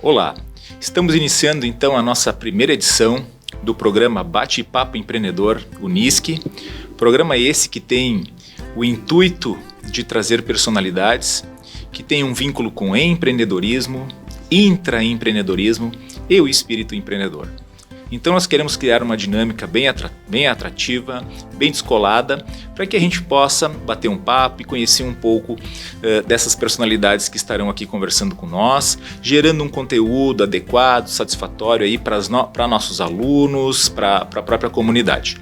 Olá, estamos iniciando então a nossa primeira edição do programa Bate-Papo Empreendedor Unisc. Programa esse que tem o intuito de trazer personalidades que têm um vínculo com empreendedorismo, intraempreendedorismo e o espírito empreendedor. Então nós queremos criar uma dinâmica bem atrativa, bem descolada, para que a gente possa bater um papo e conhecer um pouco dessas personalidades que estarão aqui conversando com nós, gerando um conteúdo adequado, satisfatório aí para nossos alunos, para a própria comunidade.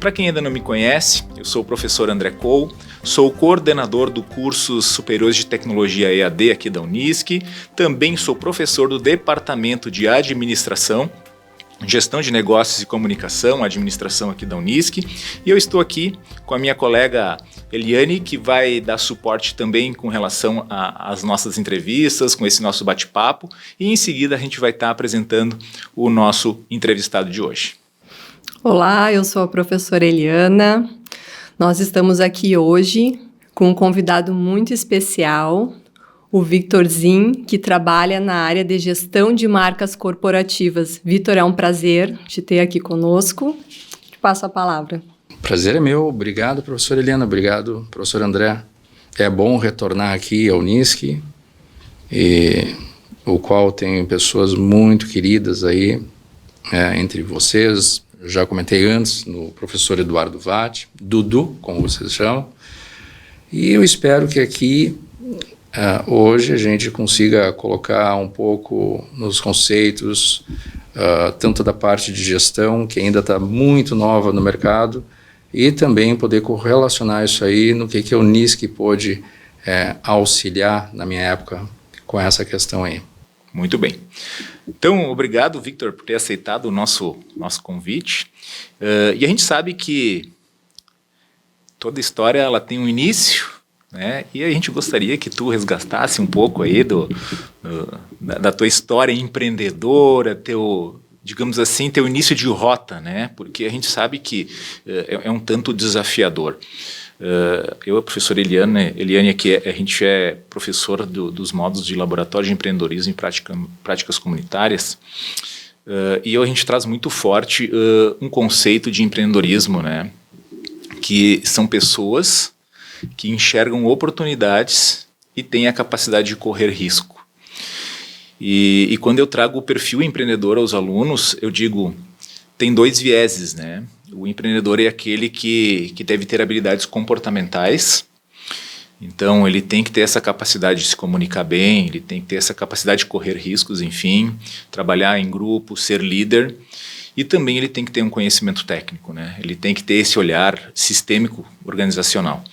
Para quem ainda não me conhece, eu sou o professor André Cole, sou coordenador do Cursos Superiores de Tecnologia EAD aqui da Unisc, também sou professor do Departamento de Administração, Gestão de Negócios e Comunicação, administração aqui da Unisc, e eu estou aqui com a minha colega Eliane, que vai dar suporte também com relação às nossas entrevistas, com esse nosso bate-papo, e em seguida a gente vai estar apresentando o nosso entrevistado de hoje. Olá, eu sou a professora Eliana. Nós estamos aqui hoje com um convidado muito especial, o Victor Zin, que trabalha na área de gestão de marcas corporativas. Victor, é um prazer te ter aqui conosco. Te passo a palavra. Prazer é meu. Obrigado, professora Eliana. Obrigado, professor André. É bom retornar aqui ao Unisc, o qual tem pessoas muito queridas aí, entre vocês. Já comentei antes no professor Eduardo Vatti, Dudu, como vocês chamam. E eu espero que aqui hoje a gente consiga colocar um pouco nos conceitos, tanto da parte de gestão, que ainda está muito nova no mercado, e também poder correlacionar isso aí no que a Unisc pôde auxiliar na minha época com essa questão aí. Muito bem. Então, obrigado, Victor, por ter aceitado o nosso convite. E a gente sabe que toda história ela tem um início, né? E a gente gostaria que tu resgatasse um pouco aí da tua história empreendedora, digamos assim, teu início de rota, né? Porque a gente sabe que é um tanto desafiador. Eu, a professora Eliane aqui, a gente é professor dos módulos de laboratório de empreendedorismo e práticas comunitárias, e a gente traz muito forte um conceito de empreendedorismo, né? Que são pessoas que enxergam oportunidades e têm a capacidade de correr risco. E quando eu trago o perfil empreendedor aos alunos, eu digo, tem dois vieses, né? O empreendedor é aquele que deve ter habilidades comportamentais, então ele tem que ter essa capacidade de se comunicar bem, ele tem que ter essa capacidade de correr riscos, enfim, trabalhar em grupo, ser líder, e também ele tem que ter um conhecimento técnico, né? Ele tem que ter esse olhar sistêmico organizacional.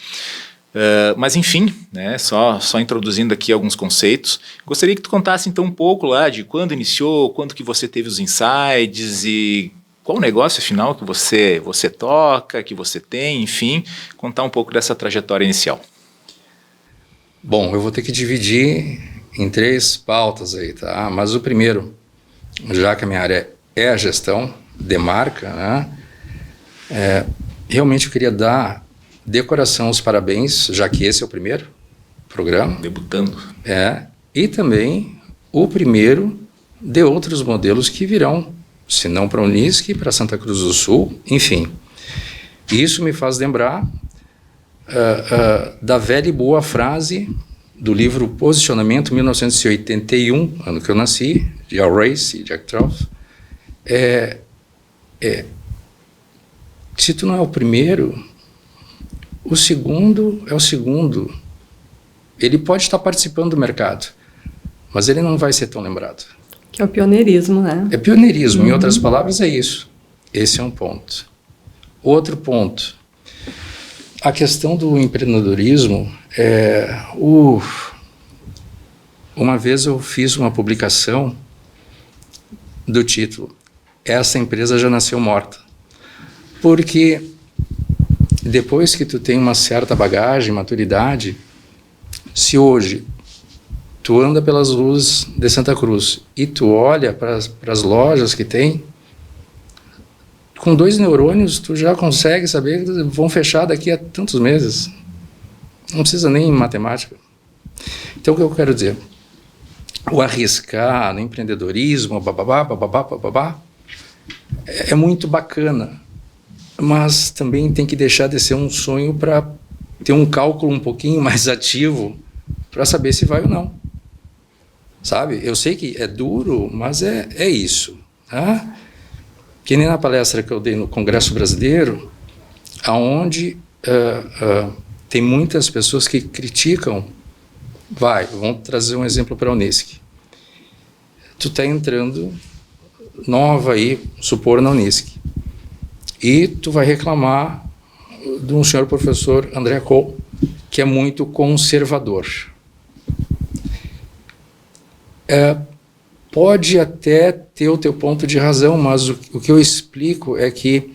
Mas enfim, né, só introduzindo aqui alguns conceitos, gostaria que tu contasse então um pouco lá de quando iniciou, quando que você teve os insights e qual o negócio afinal que você toca, que você tem, enfim, contar um pouco dessa trajetória inicial. Bom, eu vou ter que dividir em 3 pautas aí, tá? Mas o primeiro, já que a minha área é a gestão de marca, né? Realmente eu queria dar de coração os parabéns, já que esse é o primeiro programa. Debutando. E também o primeiro de outros modelos que virão, se não para a Unisc, para Santa Cruz do Sul, enfim. Isso me faz lembrar da velha e boa frase do livro Posicionamento, 1981, ano que eu nasci, de Al Race e Jack Trout. Se tu não é o primeiro, o segundo é o segundo. Ele pode estar participando do mercado, mas ele não vai ser tão lembrado. Que é o pioneirismo, né? É pioneirismo, em outras palavras é isso. Esse é um ponto. Outro ponto, a questão do empreendedorismo, uma vez eu fiz uma publicação do título, essa empresa já nasceu morta. Porque depois que tu tem uma certa bagagem, maturidade, se hoje tu anda pelas ruas de Santa Cruz e tu olha para as lojas que tem, com 2 neurônios tu já consegue saber que vão fechar daqui a tantos meses. Não precisa nem matemática. Então o que eu quero dizer? o arriscar no empreendedorismo, bababá, é muito bacana, mas também tem que deixar de ser um sonho para ter um cálculo um pouquinho mais ativo para saber se vai ou não. Sabe? Eu sei que é duro, mas é isso. Tá? Que nem na palestra que eu dei no Congresso Brasileiro, onde tem muitas pessoas que criticam. Vamos trazer um exemplo para a Unisc. Tu está entrando nova aí, supor, na Unisc. E tu vai reclamar de um senhor professor, André Kohl, que é muito conservador. Pode até ter o teu ponto de razão, mas o que eu explico é que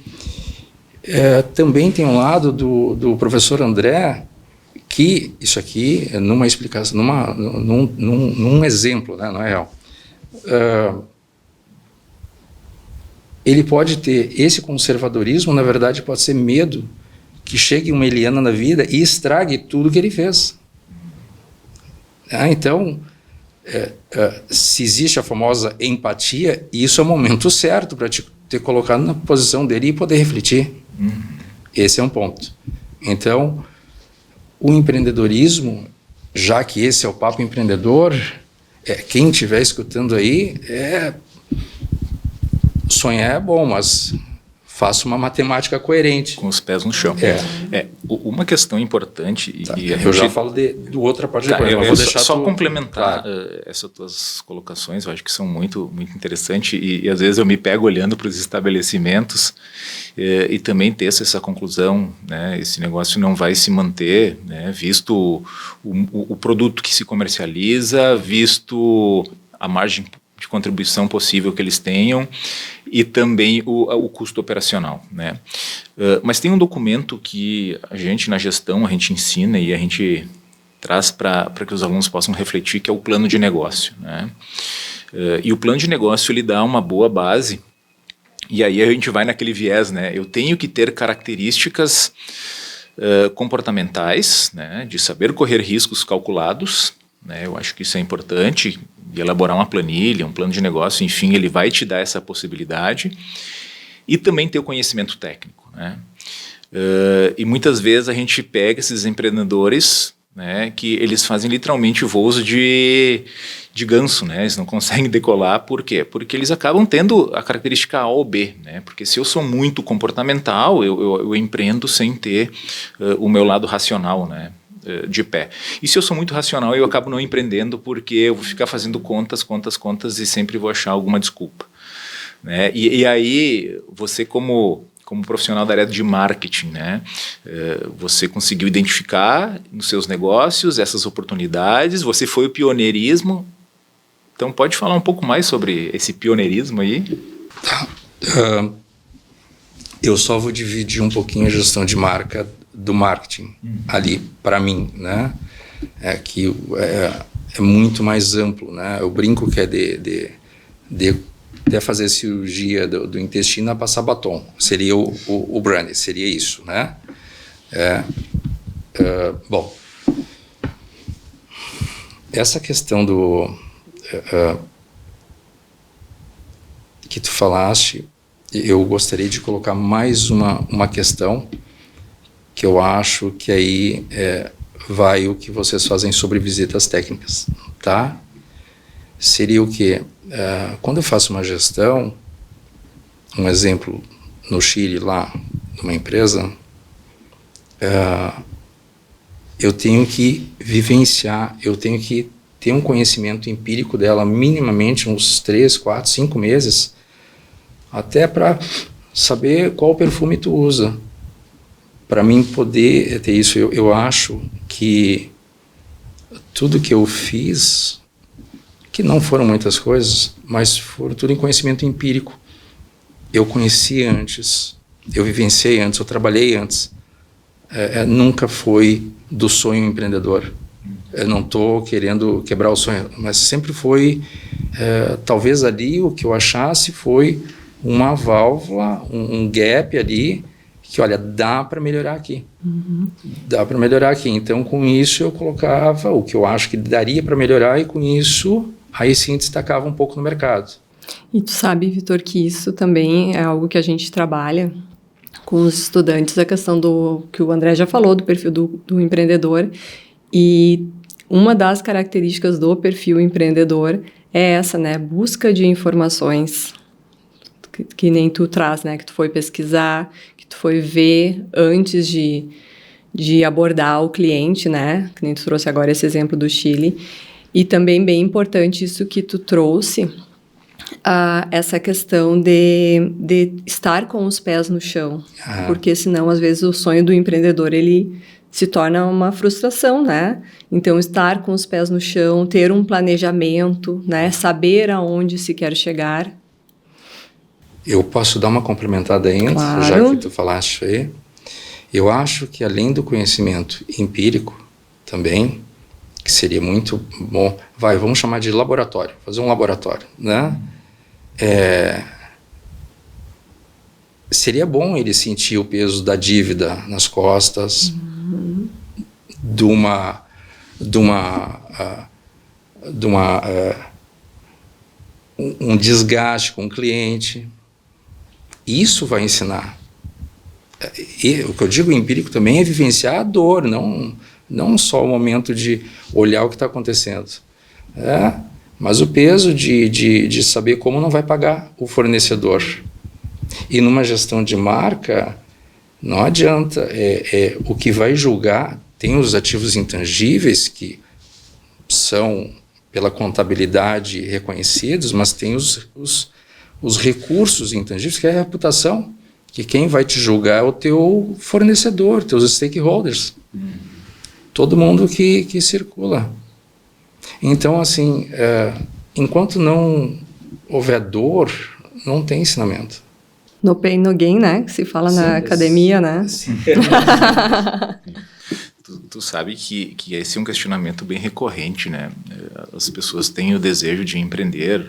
também tem um lado do professor André, que isso aqui é numa explicação, num exemplo, né, não é real. Ele pode ter esse conservadorismo, na verdade pode ser medo que chegue uma Eliana na vida e estrague tudo que ele fez. Então, se existe a famosa empatia, isso é o momento certo para te ter colocado na posição dele e poder refletir. Esse é um ponto. Então, o empreendedorismo, já que esse é o papo empreendedor, quem estiver escutando aí, sonhar é bom, mas faça uma matemática coerente. Com os pés no chão. Uma questão importante... eu já falo do outra parte depois, eu vou deixar só complementar essas tuas colocações, eu acho que são muito, muito interessantes, e às vezes eu me pego olhando para os estabelecimentos e também teço essa conclusão, né, esse negócio não vai se manter, né, visto o produto que se comercializa, visto a margem de contribuição possível que eles tenham e também o custo operacional, né? Mas tem um documento que a gente na gestão, a gente ensina e a gente traz para que os alunos possam refletir, que é o plano de negócio, né? E o plano de negócio ele dá uma boa base, e aí a gente vai naquele viés, né? Eu tenho que ter características comportamentais, né? De saber correr riscos calculados, né? Eu acho que isso é importante, de elaborar uma planilha, um plano de negócio, enfim, ele vai te dar essa possibilidade, e também ter o conhecimento técnico, né? E muitas vezes a gente pega esses empreendedores, né, que eles fazem literalmente voos de ganso, né? Eles não conseguem decolar, por quê? Porque eles acabam tendo a característica A ou B, né? Porque se eu sou muito comportamental, eu empreendo sem ter o meu lado racional, né, de pé. E se eu sou muito racional, eu acabo não empreendendo, porque eu vou ficar fazendo contas e sempre vou achar alguma desculpa, né? E aí, você como profissional da área de marketing, né, você conseguiu identificar nos seus negócios essas oportunidades, você foi o pioneirismo, então pode falar um pouco mais sobre esse pioneirismo aí? Eu só vou dividir um pouquinho a gestão de marca do marketing ali, para mim, né? Que é muito mais amplo, né? Eu brinco que é de fazer cirurgia do intestino a passar batom. Seria o brand, seria isso, né? Bom, essa questão que tu falaste, eu gostaria de colocar mais uma questão, que eu acho que aí vai o que vocês fazem sobre visitas técnicas, tá? Seria o quê? Quando eu faço uma gestão, um exemplo, no Chile, lá, numa empresa, eu tenho que vivenciar, eu tenho que ter um conhecimento empírico dela minimamente uns 3, 4, 5 meses, até para saber qual perfume tu usa. Para mim poder ter isso, eu acho que tudo que eu fiz, que não foram muitas coisas, mas foram tudo em conhecimento empírico. Eu conheci antes, eu vivenciei antes, eu trabalhei antes. Nunca foi do sonho empreendedor. Eu não estou querendo quebrar o sonho, mas sempre foi, talvez ali o que eu achasse foi uma válvula, um gap ali, que olha, dá para melhorar aqui. Dá para melhorar aqui. Então, com isso, eu colocava o que eu acho que daria para melhorar, e com isso aí sim destacava um pouco no mercado. E tu sabe, Vitor, que isso também é algo que a gente trabalha com os estudantes, a questão do que o André já falou, do perfil do empreendedor. E uma das características do perfil empreendedor é essa, né? Busca de informações, que nem tu traz, né? Que tu foi pesquisar, que tu foi ver antes de abordar o cliente, né? Que nem tu trouxe agora esse exemplo do Chile. E também bem importante isso que tu trouxe, essa questão de estar com os pés no chão. Porque senão, às vezes, o sonho do empreendedor, ele se torna uma frustração, né? Então, estar com os pés no chão, ter um planejamento, né? Saber aonde se quer chegar. Eu posso dar uma complementada ainda, Claro. Já que tu falaste aí. Eu acho que além do conhecimento empírico também, que seria muito bom, vamos chamar de laboratório, fazer um laboratório, né? Seria bom ele sentir o peso da dívida nas costas, um desgaste com o cliente. Isso vai ensinar. E o que eu digo empírico também é vivenciar a dor, não só o momento de olhar o que está acontecendo. Mas o peso de saber como não vai pagar o fornecedor. E numa gestão de marca, não adianta. O que vai julgar, tem os ativos intangíveis que são, pela contabilidade, reconhecidos, mas tem os recursos intangíveis, que é a reputação, que quem vai te julgar é o teu fornecedor, teus stakeholders, todo mundo que circula. Então, assim, enquanto não houver dor, não tem ensinamento. No pain, no gain, né? Que se fala na academia, né? Sim. Tu sabe que esse é um questionamento bem recorrente, né? As pessoas têm o desejo de empreender,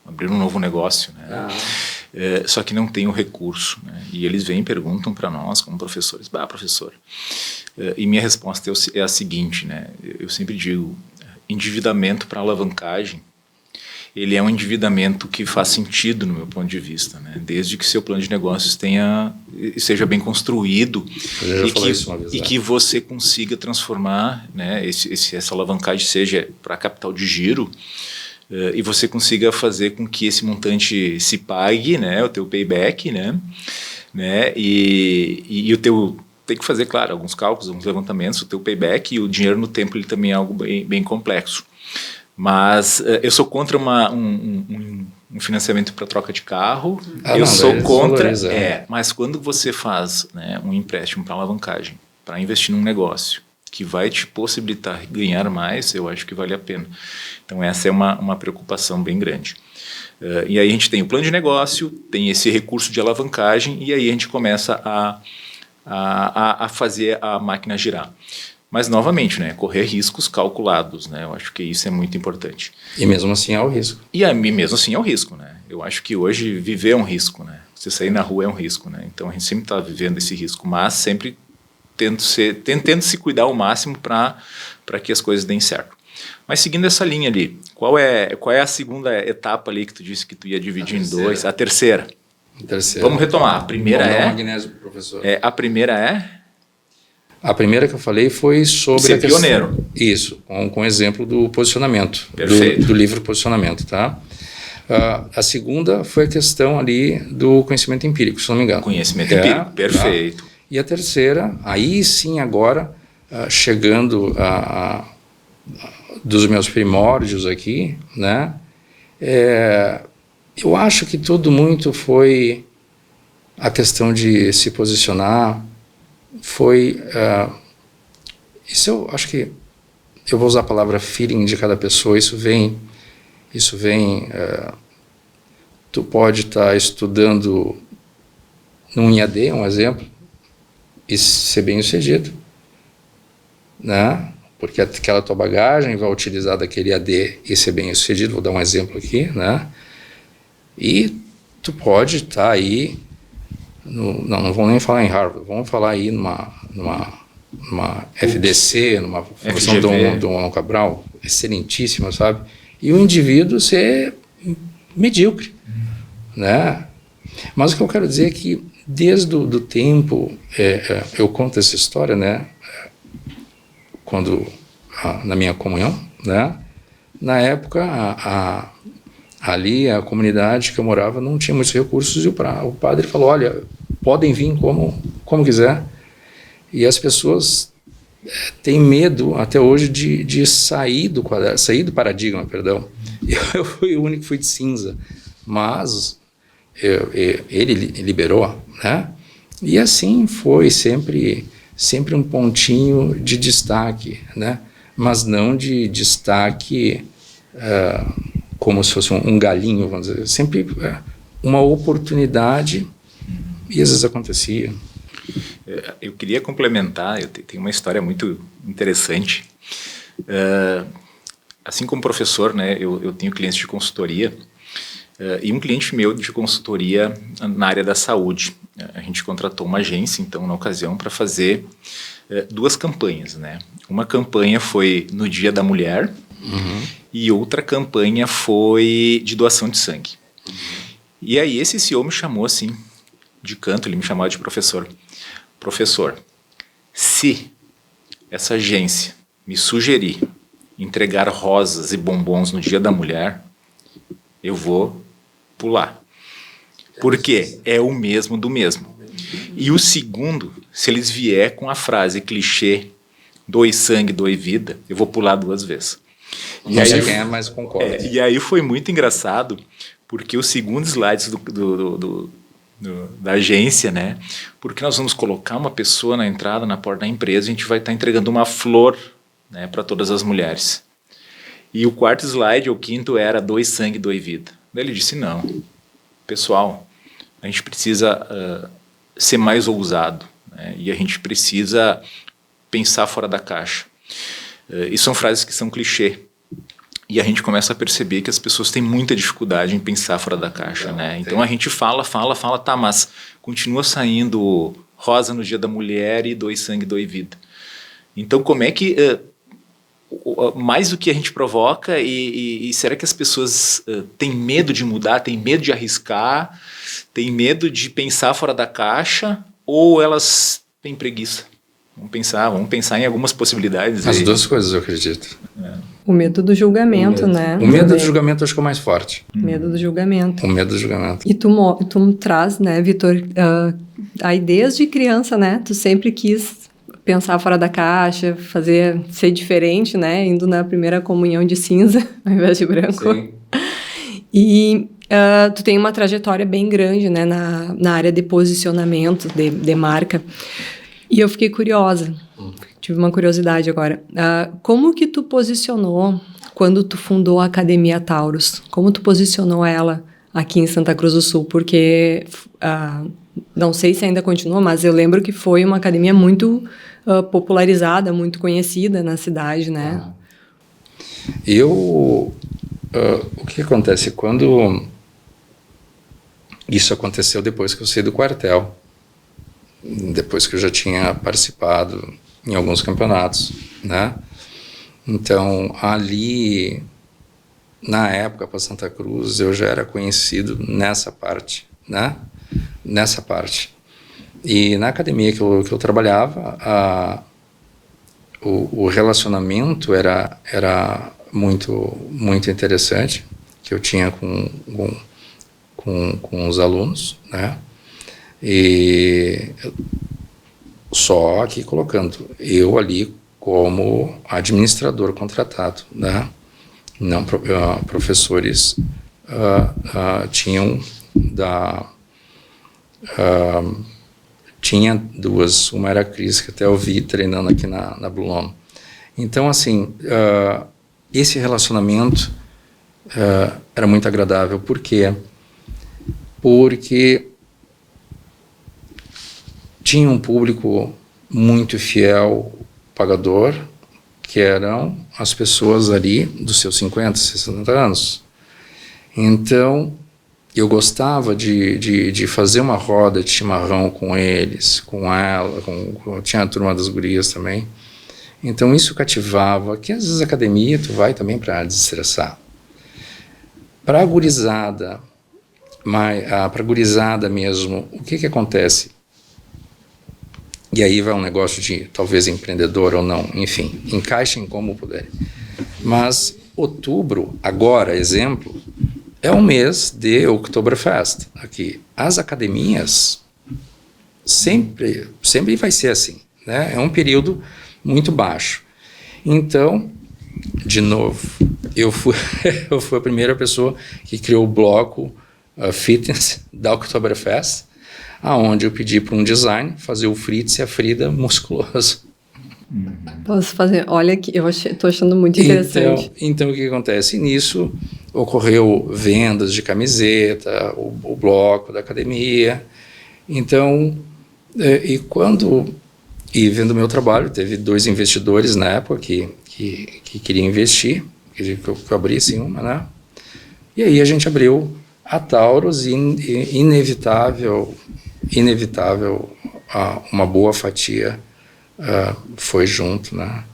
abrir um novo negócio, né? Só que não tem o recurso, né? E eles vêm e perguntam para nós, como professores, professor, e minha resposta é a seguinte, né? Eu sempre digo, endividamento para alavancagem, ele é um endividamento que faz sentido no meu ponto de vista, né? Desde que seu plano de negócios seja bem construído e que você consiga transformar, né, essa alavancagem seja para capital de giro, e você consiga fazer com que esse montante se pague, né, o teu payback, né, e o teu tem que fazer, claro, alguns cálculos, alguns levantamentos, o teu payback e o dinheiro no tempo ele também é algo bem complexo. Mas eu sou contra um financiamento para troca de carro. Sou contra. Mas quando você faz, né, um empréstimo para alavancagem, para investir num negócio que vai te possibilitar ganhar mais, eu acho que vale a pena. Então essa é uma preocupação bem grande. E aí a gente tem o plano de negócio, tem esse recurso de alavancagem e aí a gente começa a fazer a máquina girar. Mas, novamente, né, correr riscos calculados, né, eu acho que isso é muito importante. E mesmo assim é o risco. E mesmo assim é o risco, né. Eu acho que hoje viver é um risco, né. Você sair na rua é um risco, né. Então a gente sempre está vivendo esse risco, mas sempre tentando se cuidar ao máximo para que as coisas deem certo. Mas seguindo essa linha ali, qual é a segunda etapa ali que tu disse que tu ia dividir em dois? A terceira. Vamos retomar. A primeira magnésio, professor. A primeira é... A primeira que eu falei foi sobre ser pioneiro. Isso, com exemplo do posicionamento, do livro Posicionamento, tá? A segunda foi a questão ali do conhecimento empírico, se não me engano. Conhecimento empírico, perfeito. Tá? E a terceira, aí sim agora, chegando dos meus primórdios aqui, né? Eu acho que tudo muito foi a questão de se posicionar. Isso eu acho que eu vou usar a palavra feeling de cada pessoa. Isso vem tu pode estar estudando num IAD, um exemplo, e ser bem sucedido, né? Porque aquela tua bagagem vai utilizar daquele IAD e ser bem sucedido. Vou dar um exemplo aqui, né? E tu pode estar aí não vamos nem falar em Harvard, vamos falar aí numa FDC, numa formação do Dom Cabral, excelentíssima, sabe? e o indivíduo ser medíocre, né? Mas o que eu quero dizer é que desde o tempo, eu conto essa história, né? Quando na minha comunhão, né? Na época, ali a comunidade que eu morava não tinha muitos recursos e o padre falou, olha, podem vir como quiser. E as pessoas têm medo até hoje de sair do quadrado, sair do paradigma, perdão. Eu fui o único que fui de cinza, mas ele liberou, né? E assim foi sempre um pontinho de destaque, né? Mas não de destaque como se fosse um galinho, vamos dizer, sempre uma oportunidade, e às vezes acontecia. Eu queria complementar, eu tenho uma história muito interessante. Assim como professor, né, eu tenho clientes de consultoria, e um cliente meu de consultoria na área da saúde. A gente contratou uma agência, então, na ocasião, para fazer 2 campanhas, né? Uma campanha foi no Dia da Mulher, e outra campanha foi de doação de sangue. E aí esse CEO me chamou assim, de canto, ele me chamava de professor. Professor, se essa agência me sugerir entregar rosas e bombons no Dia da Mulher, eu vou pular. Porque é o mesmo do mesmo. E o segundo, se eles vier com a frase clichê, doe sangue, doe vida, eu vou pular 2 vezes. E não sei quem é, mas concordo. E aí foi muito engraçado, porque o segundo slide da agência, né? Porque nós vamos colocar uma pessoa na entrada, na porta da empresa, a gente vai estar entregando uma flor, né, para todas as mulheres. E o 4º slide, ou 5º, era doe sangue, doe vida. Daí ele disse, não, pessoal, a gente precisa ser mais ousado, né, e a gente precisa pensar fora da caixa. E são frases que são clichê. E a gente começa a perceber que as pessoas têm muita dificuldade em pensar fora da caixa, né? Então a gente fala, tá, mas continua saindo rosa no Dia da Mulher e doe sangue, doe vida. Então como é que, mais do que a gente provoca, e será que as pessoas têm medo de mudar, têm medo de arriscar, têm medo de pensar fora da caixa, ou elas têm preguiça? Vamos pensar em algumas possibilidades. As 2 coisas, eu acredito. O medo do julgamento, né? O medo do julgamento acho que é o mais forte. Medo do julgamento. O medo do julgamento. E tu traz, né, Vitor, aí desde criança, né? Tu sempre quis pensar fora da caixa, ser diferente, né? Indo na primeira comunhão de cinza, ao invés de branco. Sim. E tu tem uma trajetória bem grande, né? Na área de posicionamento, de marca. E eu fiquei curiosa, tive uma curiosidade agora. Como que tu posicionou quando tu fundou a Academia Taurus? Como tu posicionou ela aqui em Santa Cruz do Sul? Porque, não sei se ainda continua, mas eu lembro que foi uma academia muito popularizada, muito conhecida na cidade, né? O que acontece? Quando isso aconteceu depois que eu saí do quartel, depois que eu já tinha participado em alguns campeonatos, né? Então, ali, na época, para Santa Cruz, eu já era conhecido nessa parte, né? Nessa parte. E na academia que eu trabalhava, o relacionamento era muito interessante, que eu tinha com os alunos, né? E só aqui colocando, eu ali como administrador contratado, né? Não, professores tinham tinha 2, uma era a Cris, que até eu vi treinando aqui na Blue Lawn. Então, assim, esse relacionamento era muito agradável. Por quê? Porque tinha um público muito fiel, pagador, que eram as pessoas ali dos seus 50, 60 anos. Então, eu gostava de fazer uma roda de chimarrão com eles, com ela, tinha a turma das gurias também. Então, isso cativava, que às vezes a academia tu vai também para desestressar. Para a gurizada, mesmo, o que acontece? E aí vai um negócio de talvez empreendedor ou não, enfim, encaixem como puderem. Mas outubro, agora, exemplo, é um mês de Oktoberfest aqui. As academias sempre vai ser assim, né? É um período muito baixo. Então, de novo, eu fui a primeira pessoa que criou o bloco fitness da Oktoberfest, aonde eu pedi para um design fazer o Fritz e a Frida musculoso. Posso fazer? Olha que eu estou achando muito interessante. Então, o que acontece? Nisso ocorreu vendas de camiseta, o bloco da academia. Então, e vendo o meu trabalho, teve 2 investidores na época que queriam investir, que eu abrisse uma, né? E aí a gente abriu a Taurus e inevitável, uma boa fatia foi junto, né?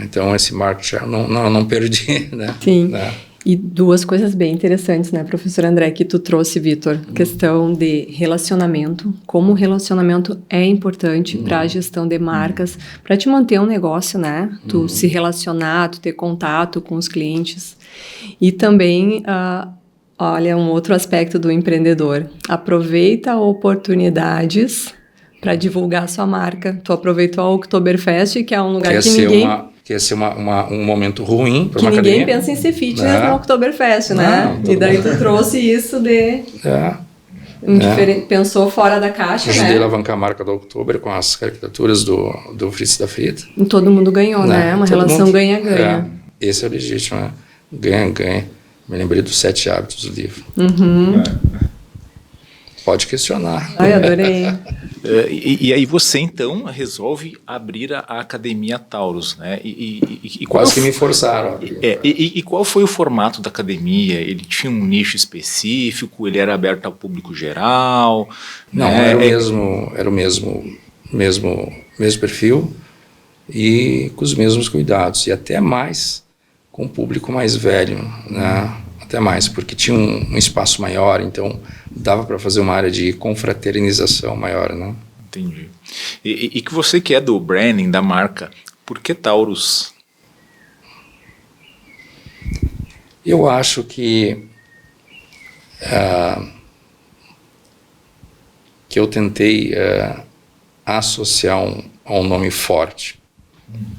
Então esse market share não perdi, né? Sim. Né? E 2 coisas bem interessantes, né, professor André, que tu trouxe, Vitor. Questão de relacionamento, como o relacionamento é importante para a gestão de marcas, para te manter um negócio, né? Tu se relacionar, tu ter contato com os clientes. E também, olha, um outro aspecto do empreendedor. Aproveita oportunidades para divulgar a sua marca. Tu aproveitou a Oktoberfest, que é um lugar que ninguém... Que ia ser um momento ruim para uma academia. Que ninguém pensa em ser fitness no Oktoberfest, né? E daí tu trouxe isso de... Pensou fora da caixa, ajudei a alavancar a marca do Oktober com as caricaturas do Fritz da Frida. E todo mundo ganhou, né? Uma relação ganha-ganha. Esse é o legítimo, né? Ganha-ganha. Me lembrei dos 7 hábitos do livro. Pode questionar. Ai, adorei. E aí você, então, resolve abrir a Academia Taurus, né? Quase que me forçaram a abrir. E qual foi o formato da academia? Ele tinha um nicho específico? Ele era aberto ao público geral? Não, né? Era o mesmo perfil e com os mesmos cuidados. E até mais com o público mais velho, né? Até mais, porque tinha um espaço maior, então dava para fazer uma área de confraternização maior, né? Entendi. E que você que é do branding, da marca, por que Taurus? Eu acho que eu tentei associar a um nome forte,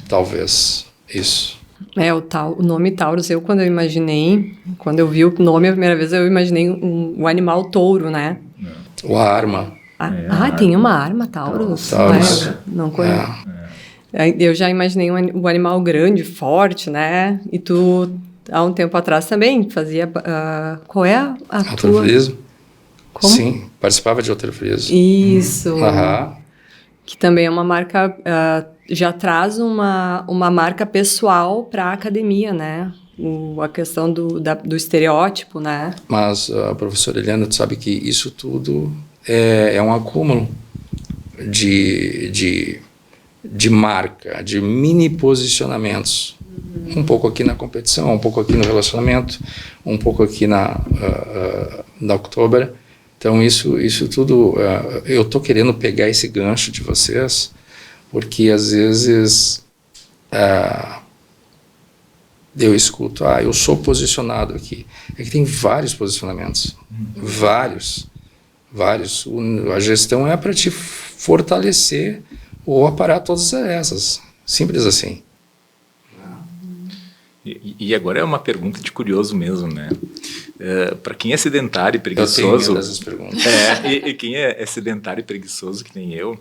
talvez isso. O nome Taurus, quando eu vi o nome a primeira vez, eu imaginei o animal touro, né? Ou a arma. Tem uma arma Taurus? Taurus. Não conheço. Eu já imaginei um animal grande, forte, né? E tu, há um tempo atrás também, fazia... qual é a tua... Halterofilizo. Como? Sim, participava de halterofilizo. Isso. Que também é uma marca... já traz uma marca pessoal para a academia, né? A questão do estereótipo, né? Mas, professora Eliana, tu sabe que isso tudo é um acúmulo de marca, de mini posicionamentos. Um pouco aqui na competição, um pouco aqui no relacionamento, um pouco aqui na Oktober. Então, isso tudo... eu estou querendo pegar esse gancho de vocês, porque às vezes eu escuto, eu sou posicionado aqui. É que tem vários posicionamentos, vários. A gestão é para te fortalecer ou aparar todas essas, simples assim. E agora é uma pergunta de curioso mesmo, né? Para quem é sedentário e preguiçoso... Eu tenho medo dessas perguntas. E quem é sedentário e preguiçoso, que nem eu,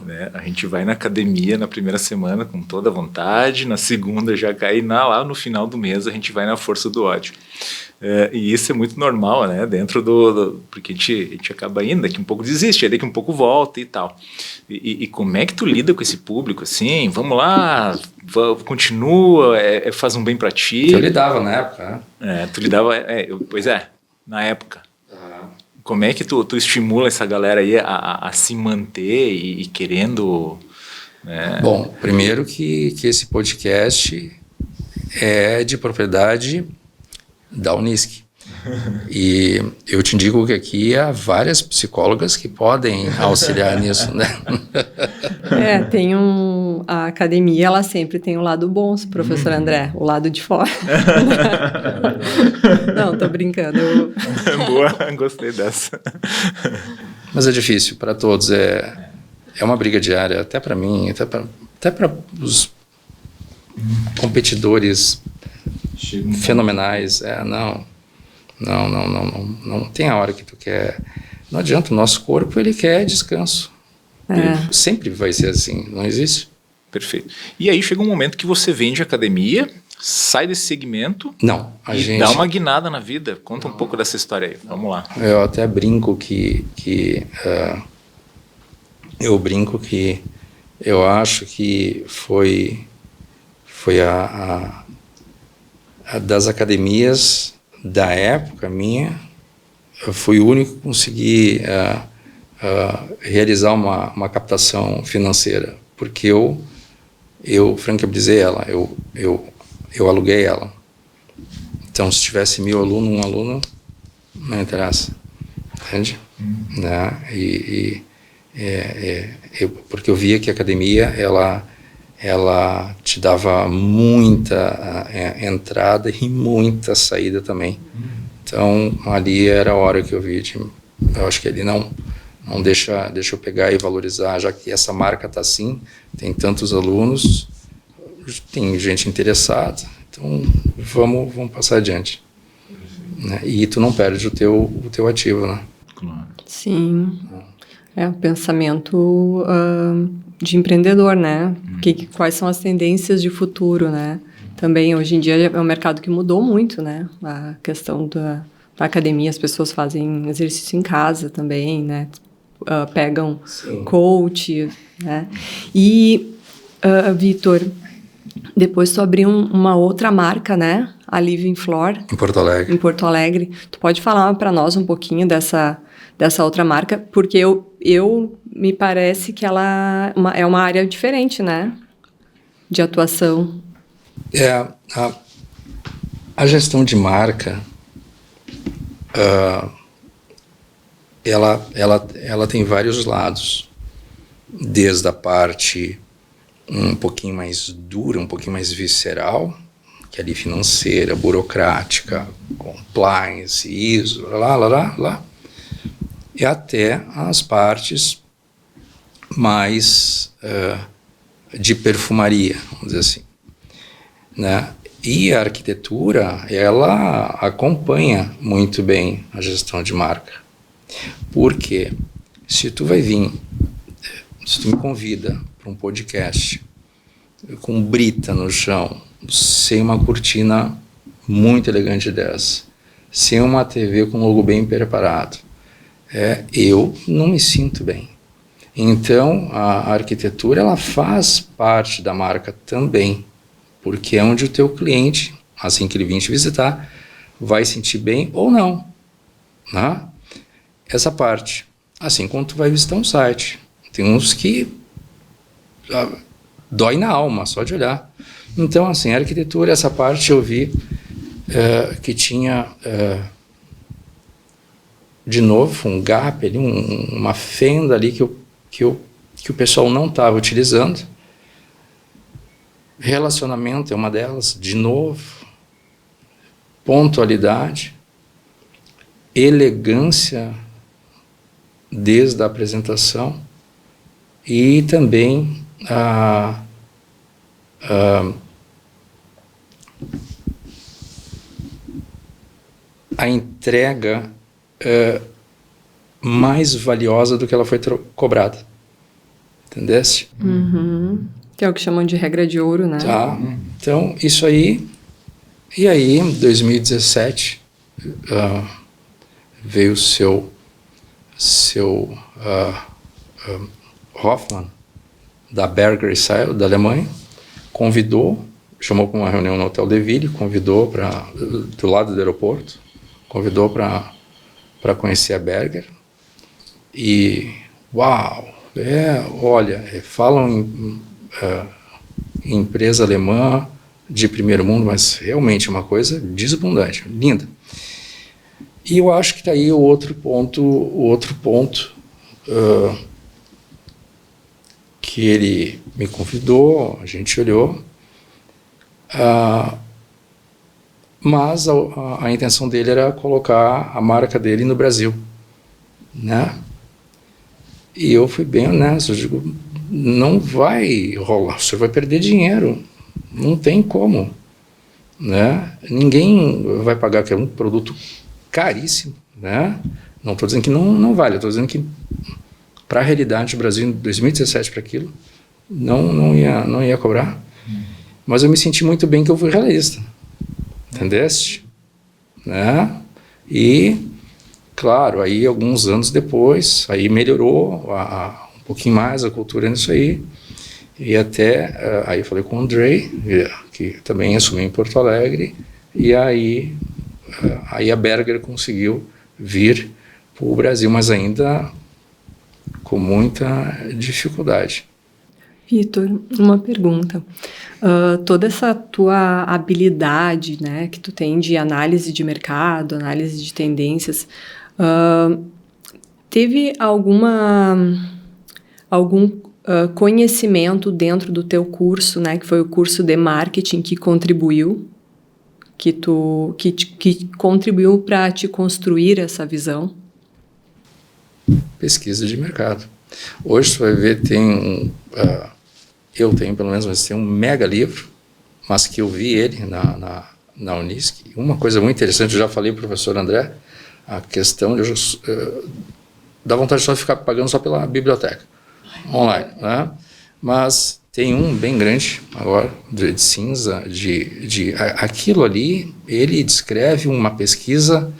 né? A gente vai na academia na primeira semana com toda a vontade, na segunda já cai, lá no final do mês a gente vai na força do ódio. E isso é muito normal, né? Dentro porque a gente acaba indo, daqui um pouco desiste, aí daqui um pouco volta e tal. E como é que tu lida com esse público, assim? Vamos lá, continua, faz um bem pra ti. Eu lidava na época, né? Tu lidava, pois é, na época. Como é que tu estimula essa galera aí a se manter e querendo... Né? Bom, primeiro que esse podcast é de propriedade da Unisc. E eu te indico que aqui há várias psicólogas que podem auxiliar nisso, né? Tem a academia, ela sempre tem o lado bom, professor André, o lado de fora. Não, tô brincando. Boa, gostei dessa. Mas é difícil para todos, é uma briga diária, até para mim, até para os competidores fenomenais. Não tem a hora que tu quer. Não adianta, o nosso corpo ele quer descanso. Ele sempre vai ser assim, não existe. Perfeito. E aí chega um momento que você vende academia, sai desse segmento e dá uma guinada na vida. Conta um pouco dessa história aí, vamos lá. Eu até brinco que eu acho que foi a das academias da época minha, eu fui o único que consegui realizar uma captação financeira, porque eu franqueabrizei ela, eu aluguei ela. Então, se tivesse 1.000 alunos, um aluno, não interessa, entende? Né? Porque eu via que a academia, ela te dava muita entrada e muita saída também. Então, ali era a hora que eu vi, eu acho que ele não deixa eu pegar e valorizar, já que essa marca está assim, tem tantos alunos, tem gente interessada, então vamos passar adiante. Né? E tu não perde o teu ativo, né? Claro. Sim. O pensamento de empreendedor, né? Quais são as tendências de futuro, né? Também, hoje em dia, é um mercado que mudou muito, né? A questão da academia, as pessoas fazem exercício em casa também, né? Pegam coach, né? E, Vitor, depois tu abriu uma outra marca, né? A Living Floor. Em Porto Alegre. Em Porto Alegre. Tu pode falar para nós um pouquinho dessa outra marca? Porque eu me parece que ela é uma área diferente, né? De atuação. A gestão de marca, ela tem vários lados, desde a parte um pouquinho mais dura, um pouquinho mais visceral, que é ali financeira, burocrática, compliance, ISO, lá, e até as partes mais de perfumaria, vamos dizer assim, né? E a arquitetura, ela acompanha muito bem a gestão de marca. Porque se tu me convida para um podcast com brita no chão, sem uma cortina muito elegante dessa, sem uma TV com logo bem preparado, eu não me sinto bem. Então, a arquitetura, ela faz parte da marca também, porque é onde o teu cliente, assim que ele vir te visitar, vai sentir bem ou não, né? Essa parte, assim como tu vai visitar um site, tem uns que dói na alma só de olhar. Então, assim, a arquitetura, essa parte eu vi que tinha, de novo, um gap ali, uma fenda ali que o pessoal não estava utilizando. Relacionamento é uma delas, de novo. Pontualidade, elegância desde a apresentação e também a entrega mais valiosa do que ela foi cobrada. Entendesse? Uhum. Que é o que chamam de regra de ouro, né? Tá. Então, isso aí. E aí, em 2017, veio o seu Hoffmann, da Berger Seil, da Alemanha, chamou para uma reunião no Hotel de Ville, convidou do lado do aeroporto, convidou para conhecer a Berger. E, uau! Olha, falam em empresa alemã, de primeiro mundo, mas realmente é uma coisa desabundante, linda. E eu acho que está aí o outro ponto que ele me convidou, a gente olhou, mas a intenção dele era colocar a marca dele no Brasil, né? E eu fui bem honesto, eu digo, não vai rolar, você vai perder dinheiro, não tem como, né? Ninguém vai pagar, que é um produto caríssimo, né? Não estou dizendo que não vale, estou dizendo que para a realidade do Brasil em 2017 para aquilo não ia cobrar. Mas eu me senti muito bem que eu fui realista, entendeste? Né? E claro, aí alguns anos depois, aí melhorou um pouquinho mais a cultura nisso aí. E até aí eu falei com o Andrei, que também assumiu em Porto Alegre, e aí a Berger conseguiu vir para o Brasil, mas ainda com muita dificuldade. Vitor, uma pergunta. Toda essa tua habilidade, né, que tu tem de análise de mercado, análise de tendências, teve algum conhecimento dentro do teu curso, né, que foi o curso de marketing, que contribuiu, que contribuiu para te construir essa visão? Pesquisa de mercado. Hoje você vai ver, eu tenho pelo menos, mas tem um mega livro, mas que eu vi ele na Unisc. Uma coisa muito interessante, eu já falei para o professor André, a questão de dá vontade só de ficar pagando só pela biblioteca online, né? Mas tem um bem grande agora, de cinza, aquilo ali, ele descreve uma pesquisa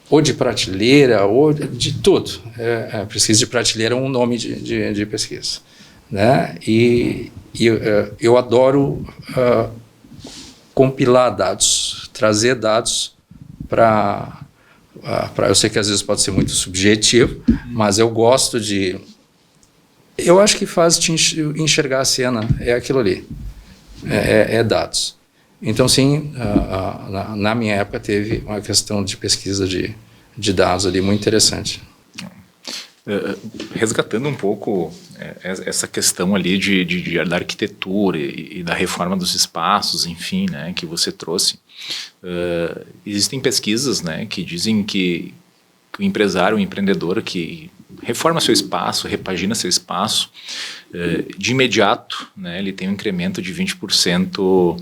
ou de prateleira, ou de tudo. Pesquisa de prateleira é um nome de pesquisa, né? E eu adoro compilar dados, trazer dados para... eu sei que às vezes pode ser muito subjetivo, mas eu gosto de... Eu acho que faz te enxergar a cena, é aquilo ali, é dados. Então, sim, na minha época teve uma questão de pesquisa de dados ali muito interessante. Resgatando um pouco essa questão ali da arquitetura e da reforma dos espaços, enfim, né, que você trouxe, existem pesquisas, né, que dizem que o empresário, o empreendedor que reforma seu espaço, repagina seu espaço, de imediato, né, ele tem um incremento de 20%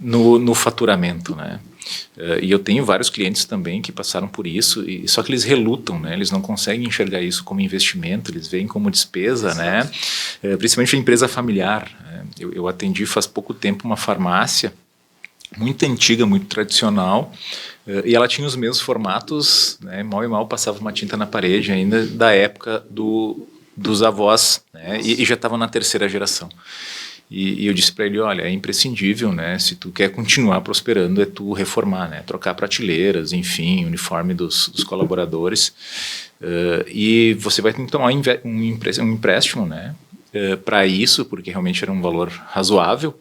no faturamento, né? E eu tenho vários clientes também que passaram por isso, só que eles relutam, né? Eles não conseguem enxergar isso como investimento, eles veem como despesa, né? Principalmente a empresa familiar. Eu atendi faz pouco tempo uma farmácia muito antiga, muito tradicional, e ela tinha os mesmos formatos, né? Mal e mal passava uma tinta na parede ainda da época dos avós, né? E já estava na terceira geração. E eu disse para ele, olha, é imprescindível, né, se tu quer continuar prosperando, é tu reformar, né, trocar prateleiras, enfim, uniforme dos colaboradores, e você vai ter que tomar um empréstimo, né, para isso, porque realmente era um valor razoável,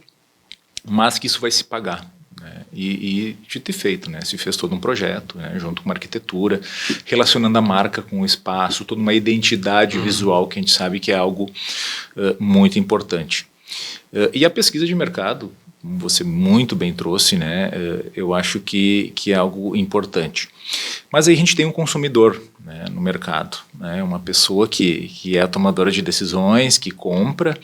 mas que isso vai se pagar. Né, e dito e feito, né, se fez todo um projeto, né, junto com uma arquitetura, relacionando a marca com o espaço, toda uma identidade visual que a gente sabe que é algo muito importante. E a pesquisa de mercado, como você muito bem trouxe, né, eu acho que é algo importante. Mas aí a gente tem um consumidor, né, no mercado, né, uma pessoa que é a tomadora de decisões, que compra,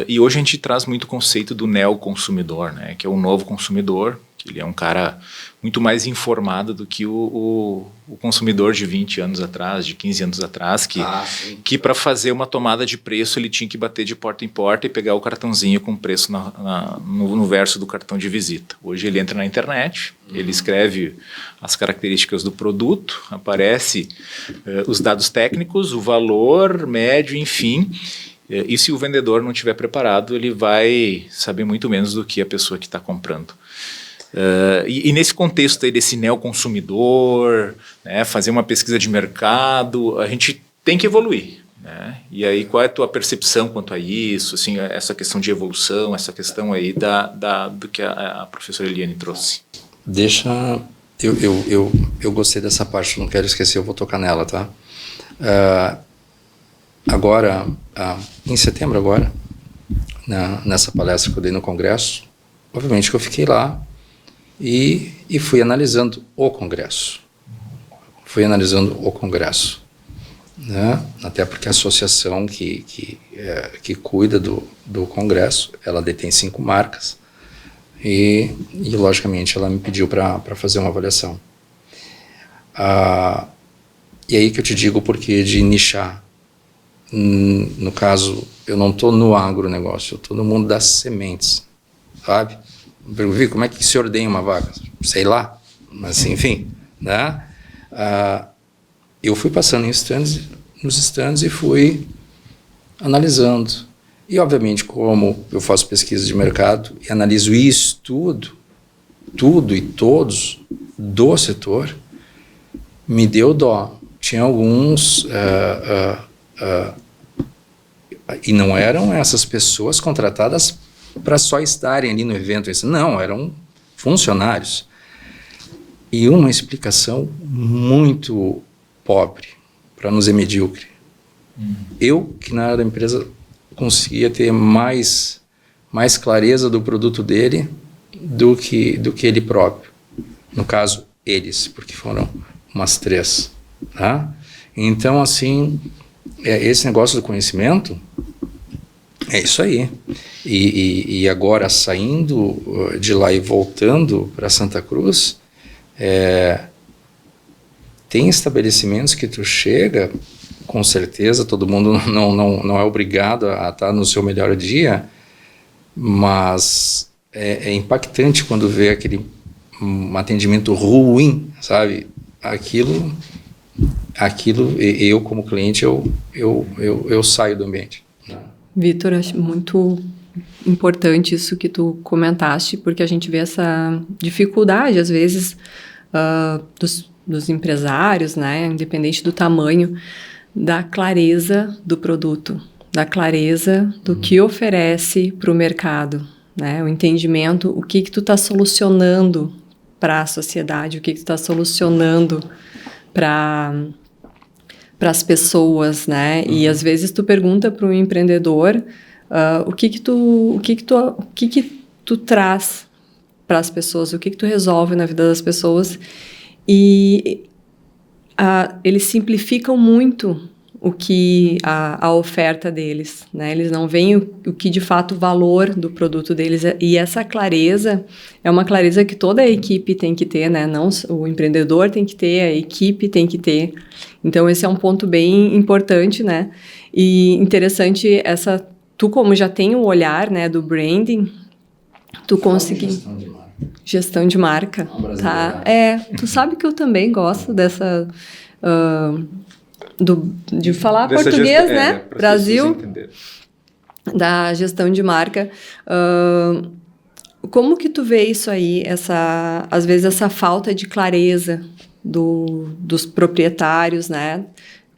e hoje a gente traz muito o conceito do neoconsumidor, né, que é o novo consumidor, que ele é um cara muito mais informado do que o consumidor de 20 anos atrás, de 15 anos atrás, que para fazer uma tomada de preço ele tinha que bater de porta em porta e pegar o cartãozinho com preço no verso do cartão de visita. Hoje ele entra na internet, ele escreve as características do produto, aparece os dados técnicos, o valor médio, enfim, e se o vendedor não estiver preparado, ele vai saber muito menos do que a pessoa que está comprando. E nesse contexto aí desse neoconsumidor, né, fazer uma pesquisa de mercado, a gente tem que evoluir. né? E aí, qual é a tua percepção quanto a isso, assim, essa questão de evolução, essa questão aí do que a professora Eliane trouxe? Eu gostei dessa parte, não quero esquecer, eu vou tocar nela, tá? Agora, em setembro agora, nessa palestra que eu dei no Congresso, obviamente que eu fiquei lá e fui analisando o Congresso. Né? Até porque a associação que cuida do Congresso, ela detém 5 marcas e logicamente ela me pediu para fazer uma avaliação. E aí que eu te digo o porquê de nichar. No caso, eu não estou no agronegócio, eu estou no mundo das sementes, sabe? Como é que se ordenha uma vaca? Sei lá, mas enfim, né? Eu fui passando nos stands e fui analisando. E, obviamente, como eu faço pesquisa de mercado e analiso isso tudo e todos do setor, me deu dó. Tinha alguns... e não eram essas pessoas contratadas para só estarem ali no evento. Não, eram funcionários. E uma explicação muito pobre, para não dizer medíocre. Eu, que na área da empresa conseguia ter mais clareza do produto dele do que ele próprio. No caso, eles, porque foram umas 3. Tá? Então, assim, esse negócio do conhecimento é isso aí. E agora, saindo de lá e voltando para Santa Cruz, tem estabelecimentos que tu chega, com certeza, todo mundo não é obrigado a estar no seu melhor dia, mas é impactante quando vê aquele atendimento ruim, sabe? Aquilo eu como cliente, eu saio do ambiente. Vitor, acho muito importante isso que tu comentaste, porque a gente vê essa dificuldade, às vezes, dos empresários, né, independente do tamanho, da clareza do produto, da clareza do que oferece para o mercado, né, o entendimento, o que tu está solucionando para a sociedade, o que tu está solucionando para as pessoas, né, e às vezes tu pergunta para um empreendedor o que tu traz para as pessoas, o que tu resolve na vida das pessoas. E eles simplificam muito a oferta deles, né? Eles não veem o que de fato o valor do produto deles é. E essa clareza é uma clareza que toda a equipe tem que ter, né? Não o empreendedor tem que ter, a equipe tem que ter. Então esse é um ponto bem importante, né? E interessante tu como já tem o olhar, né, do branding, tu conseguir gestão de marca, tá? Tu sabe que eu também gosto dessa de falar dessa português, né? Brasil, da gestão de marca. Como que tu vê isso aí? Às vezes essa falta de clareza dos proprietários, né?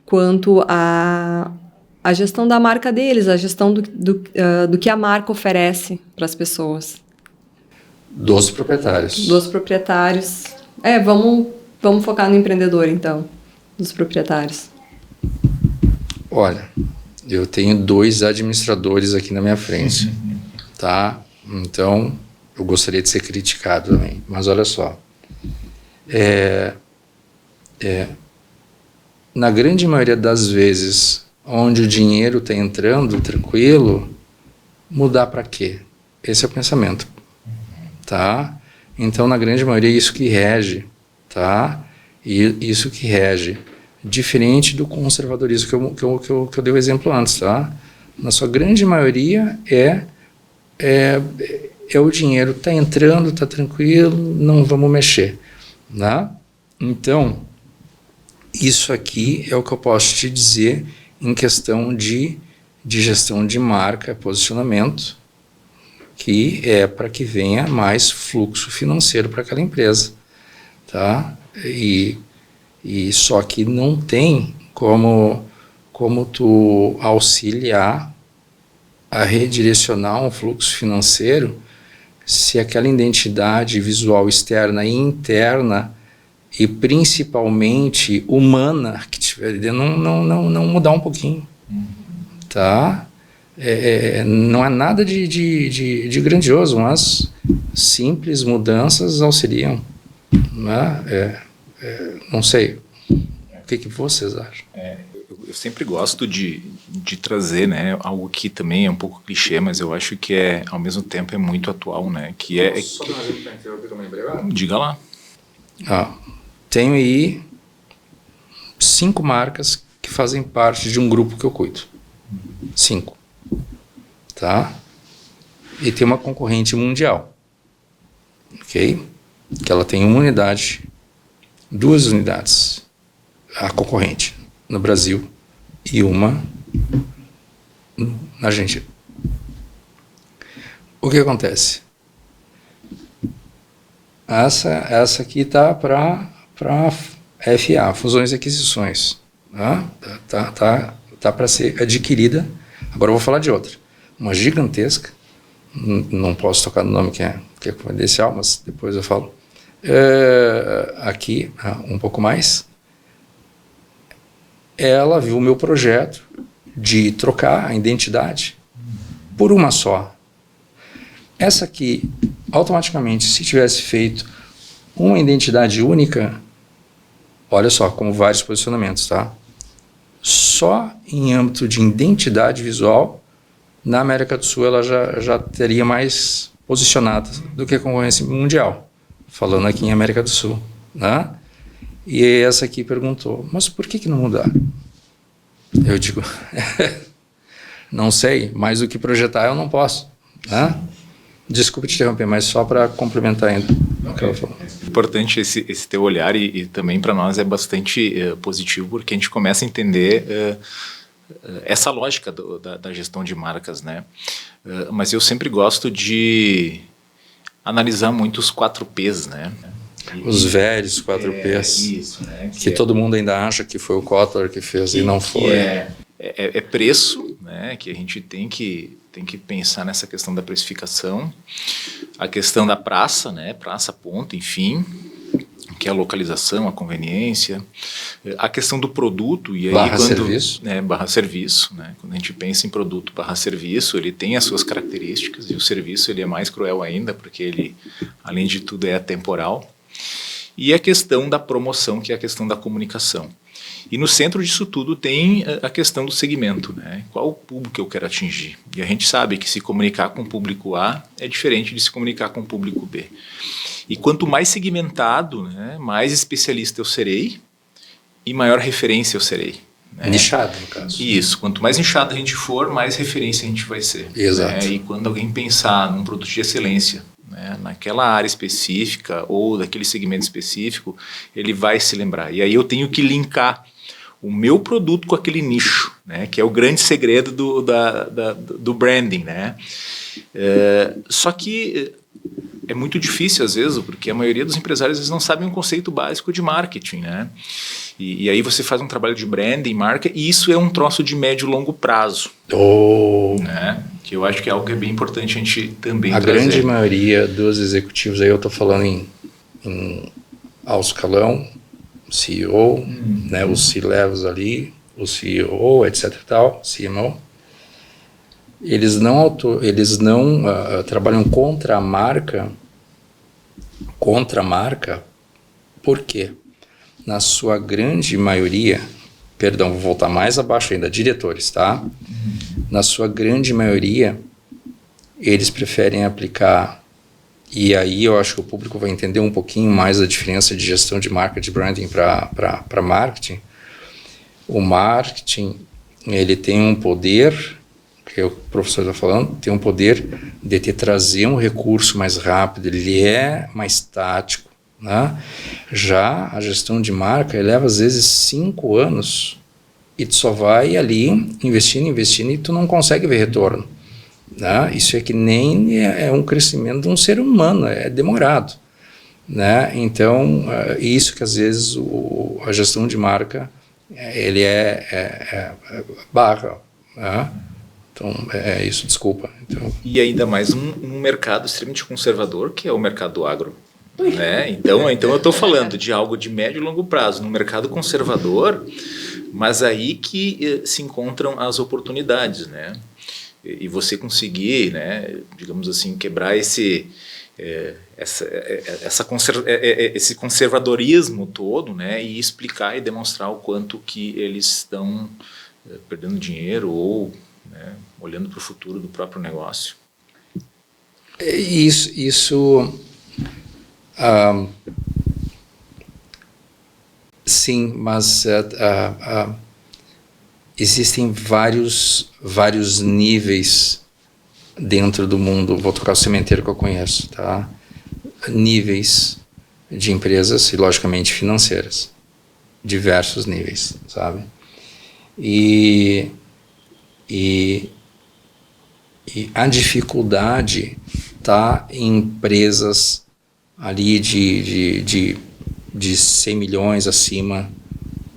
Quanto a gestão da marca deles, a gestão do que a marca oferece para as pessoas. Dos proprietários. Dos proprietários. Vamos focar no empreendedor, então. Dos proprietários. Olha, eu tenho 2 administradores aqui na minha frente, tá? Então, eu gostaria de ser criticado também. Mas olha só. Na grande maioria das vezes, onde o dinheiro está entrando tranquilo, mudar para quê? Esse é o pensamento. Tá? Então, na grande maioria, isso que rege, tá? E isso que rege, diferente do conservadorismo que eu dei o exemplo antes, tá? Na sua grande maioria é o dinheiro está entrando, está tranquilo, não vamos mexer, né? Então, isso aqui é o que eu posso te dizer em questão de gestão de marca, posicionamento, que é para que venha mais fluxo financeiro para aquela empresa, tá? E só que não tem como como tu auxiliar a redirecionar um fluxo financeiro se aquela identidade visual externa e interna e principalmente humana que tiver dentro não mudar um pouquinho, tá? Não é nada de grandioso, mas simples mudanças auxiliam, né? Não sei, o que vocês acham? Eu sempre gosto de trazer, né, algo que também é um pouco clichê, mas eu acho que ao mesmo tempo é muito atual, né? Que é. Só dar um exemplo para interromper também, Diga lá. Tenho aí 5 marcas que fazem parte de um grupo que eu cuido. 5. Tá? E tem uma concorrente mundial. Ok? Que ela tem 2 unidades. A concorrente no Brasil e uma na Argentina. O que acontece? Essa aqui tá para FA, fusões e aquisições. Tá para ser adquirida. Agora eu vou falar de outra. Uma gigantesca, não posso tocar no nome que é confidencial, mas depois eu falo. Aqui, um pouco mais. Ela viu o meu projeto de trocar a identidade por uma só. Essa aqui, automaticamente, se tivesse feito uma identidade única, olha só, como vários posicionamentos, tá? Só em âmbito de identidade visual, na América do Sul ela já teria mais posicionada do que a concorrência mundial, falando aqui em América do Sul, né? E essa aqui perguntou, mas por que não mudar? Eu digo, não sei, mas o que projetar eu não posso, né? Desculpe te interromper, mas só para complementar ainda o que ela falou. Importante esse teu olhar e também para nós é bastante positivo, porque a gente começa a entender essa lógica da gestão de marcas, né? Mas eu sempre gosto de analisar muito os 4 P's, né? Os velhos 4 P's, isso, né? que todo mundo ainda acha que foi o Kotler que fez e não foi. É preço, né? Que a gente tem que pensar nessa questão da precificação, a questão da praça, né? Praça, ponto, enfim, que é a localização, a conveniência, a questão do produto e aí serviço. Barra serviço, né? Quando a gente pensa em produto barra serviço, ele tem as suas características e o serviço ele é mais cruel ainda porque ele, além de tudo, é atemporal. E a questão da promoção, que é a questão da comunicação. E no centro disso tudo tem a questão do segmento, né? Qual o público eu quero atingir? E a gente sabe que se comunicar com o público A é diferente de se comunicar com o público B. E quanto mais segmentado, né, mais especialista eu serei e maior referência eu serei. Né? Nichado, no caso. Isso. Quanto mais nichado a gente for, mais referência a gente vai ser. Exato. Né? E quando alguém pensar num produto de excelência, né, naquela área específica ou daquele segmento específico, ele vai se lembrar. E aí eu tenho que linkar o meu produto com aquele nicho, né, que é o grande segredo do branding. Né? Só que é muito difícil às vezes, porque a maioria dos empresários eles não sabem um conceito básico de marketing, né? E aí você faz um trabalho de branding, marca, e isso é um troço de médio e longo prazo. Né? Que eu acho que é algo que é bem importante a gente também trazer. A grande maioria dos executivos, aí eu estou falando em alto escalão, CEO, né, os C-levels ali, o CEO, etc e tal, CMO, eles não trabalham contra a marca, por quê? Na sua grande maioria, perdão, vou voltar mais abaixo ainda, diretores, tá? Na sua grande maioria, eles preferem aplicar, e aí eu acho que o público vai entender um pouquinho mais a diferença de gestão de marca, de branding para marketing. O marketing, ele tem um poder, que o professor está falando, tem um poder de te trazer um recurso mais rápido, ele é mais tático, né? Já a gestão de marca leva às vezes 5 anos e tu só vai ali investindo e tu não consegue ver retorno, né? Isso é que nem é um crescimento de um ser humano, é demorado, né? Então isso que às vezes a gestão de marca ele é barra, né? Então, é isso, desculpa. Então, e ainda mais um mercado extremamente conservador, que é o mercado do agro. Né? Então eu estou falando de algo de médio e longo prazo, num mercado conservador, mas aí que se encontram as oportunidades, né? E você conseguir, né, digamos assim, quebrar esse conservadorismo todo, né, e explicar e demonstrar o quanto que eles estão perdendo dinheiro ou, né, olhando para o futuro do próprio negócio. Sim, mas existem vários níveis dentro do mundo. Vou tocar o sementeiro que eu conheço, tá? Níveis de empresas e, logicamente, financeiras. Diversos níveis, sabe? E a dificuldade está em empresas ali de 100 milhões acima,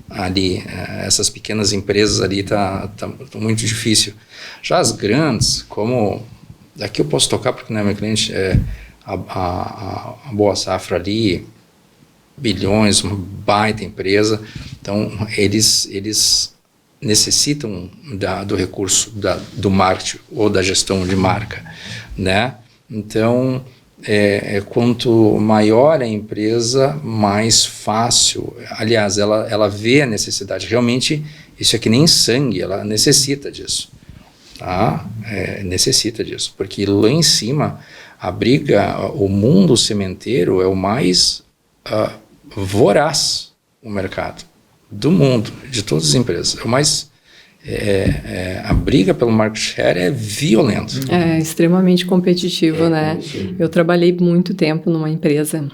ali, essas pequenas empresas ali tá muito difícil. Já as grandes, como aqui eu posso tocar porque não é meu cliente, a Boa Safra ali, bilhões, uma baita empresa, então eles necessitam do recurso do marketing ou da gestão de marca, né? Então, quanto maior a empresa, mais fácil. Aliás, ela vê a necessidade. Realmente, isso é que nem sangue, ela necessita disso. Tá? Necessita disso. Porque lá em cima, a briga, o mundo sementeiro é o mais voraz o mercado do mundo, de todas as empresas. É o mais... a briga pelo market share é violenta. É extremamente competitivo, né? Eu trabalhei muito tempo numa empresa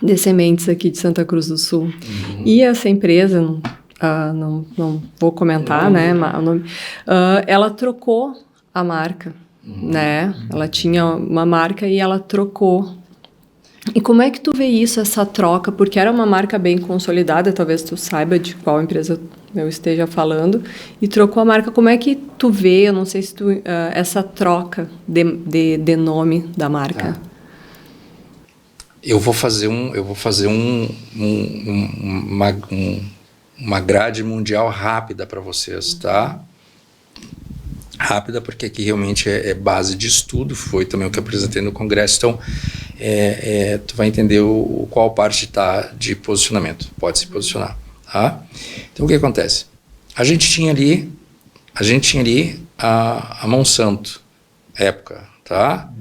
de sementes aqui de Santa Cruz do Sul. E essa empresa, não vou comentar, né? Ela trocou a marca, né? Ela tinha uma marca e ela trocou. E como é que tu vê isso, essa troca? Porque era uma marca bem consolidada, talvez tu saiba de qual empresa eu esteja falando, e trocou a marca. Como é que tu vê, eu não sei se tu, essa troca de nome da marca? Eu vou fazer uma grade mundial rápida para vocês, tá? Rápida, porque aqui realmente é base de estudo, foi também o que eu apresentei no congresso, então tu vai entender qual parte está de posicionamento, pode se posicionar, tá? Então o que acontece? A gente tinha ali a Monsanto, época, tá?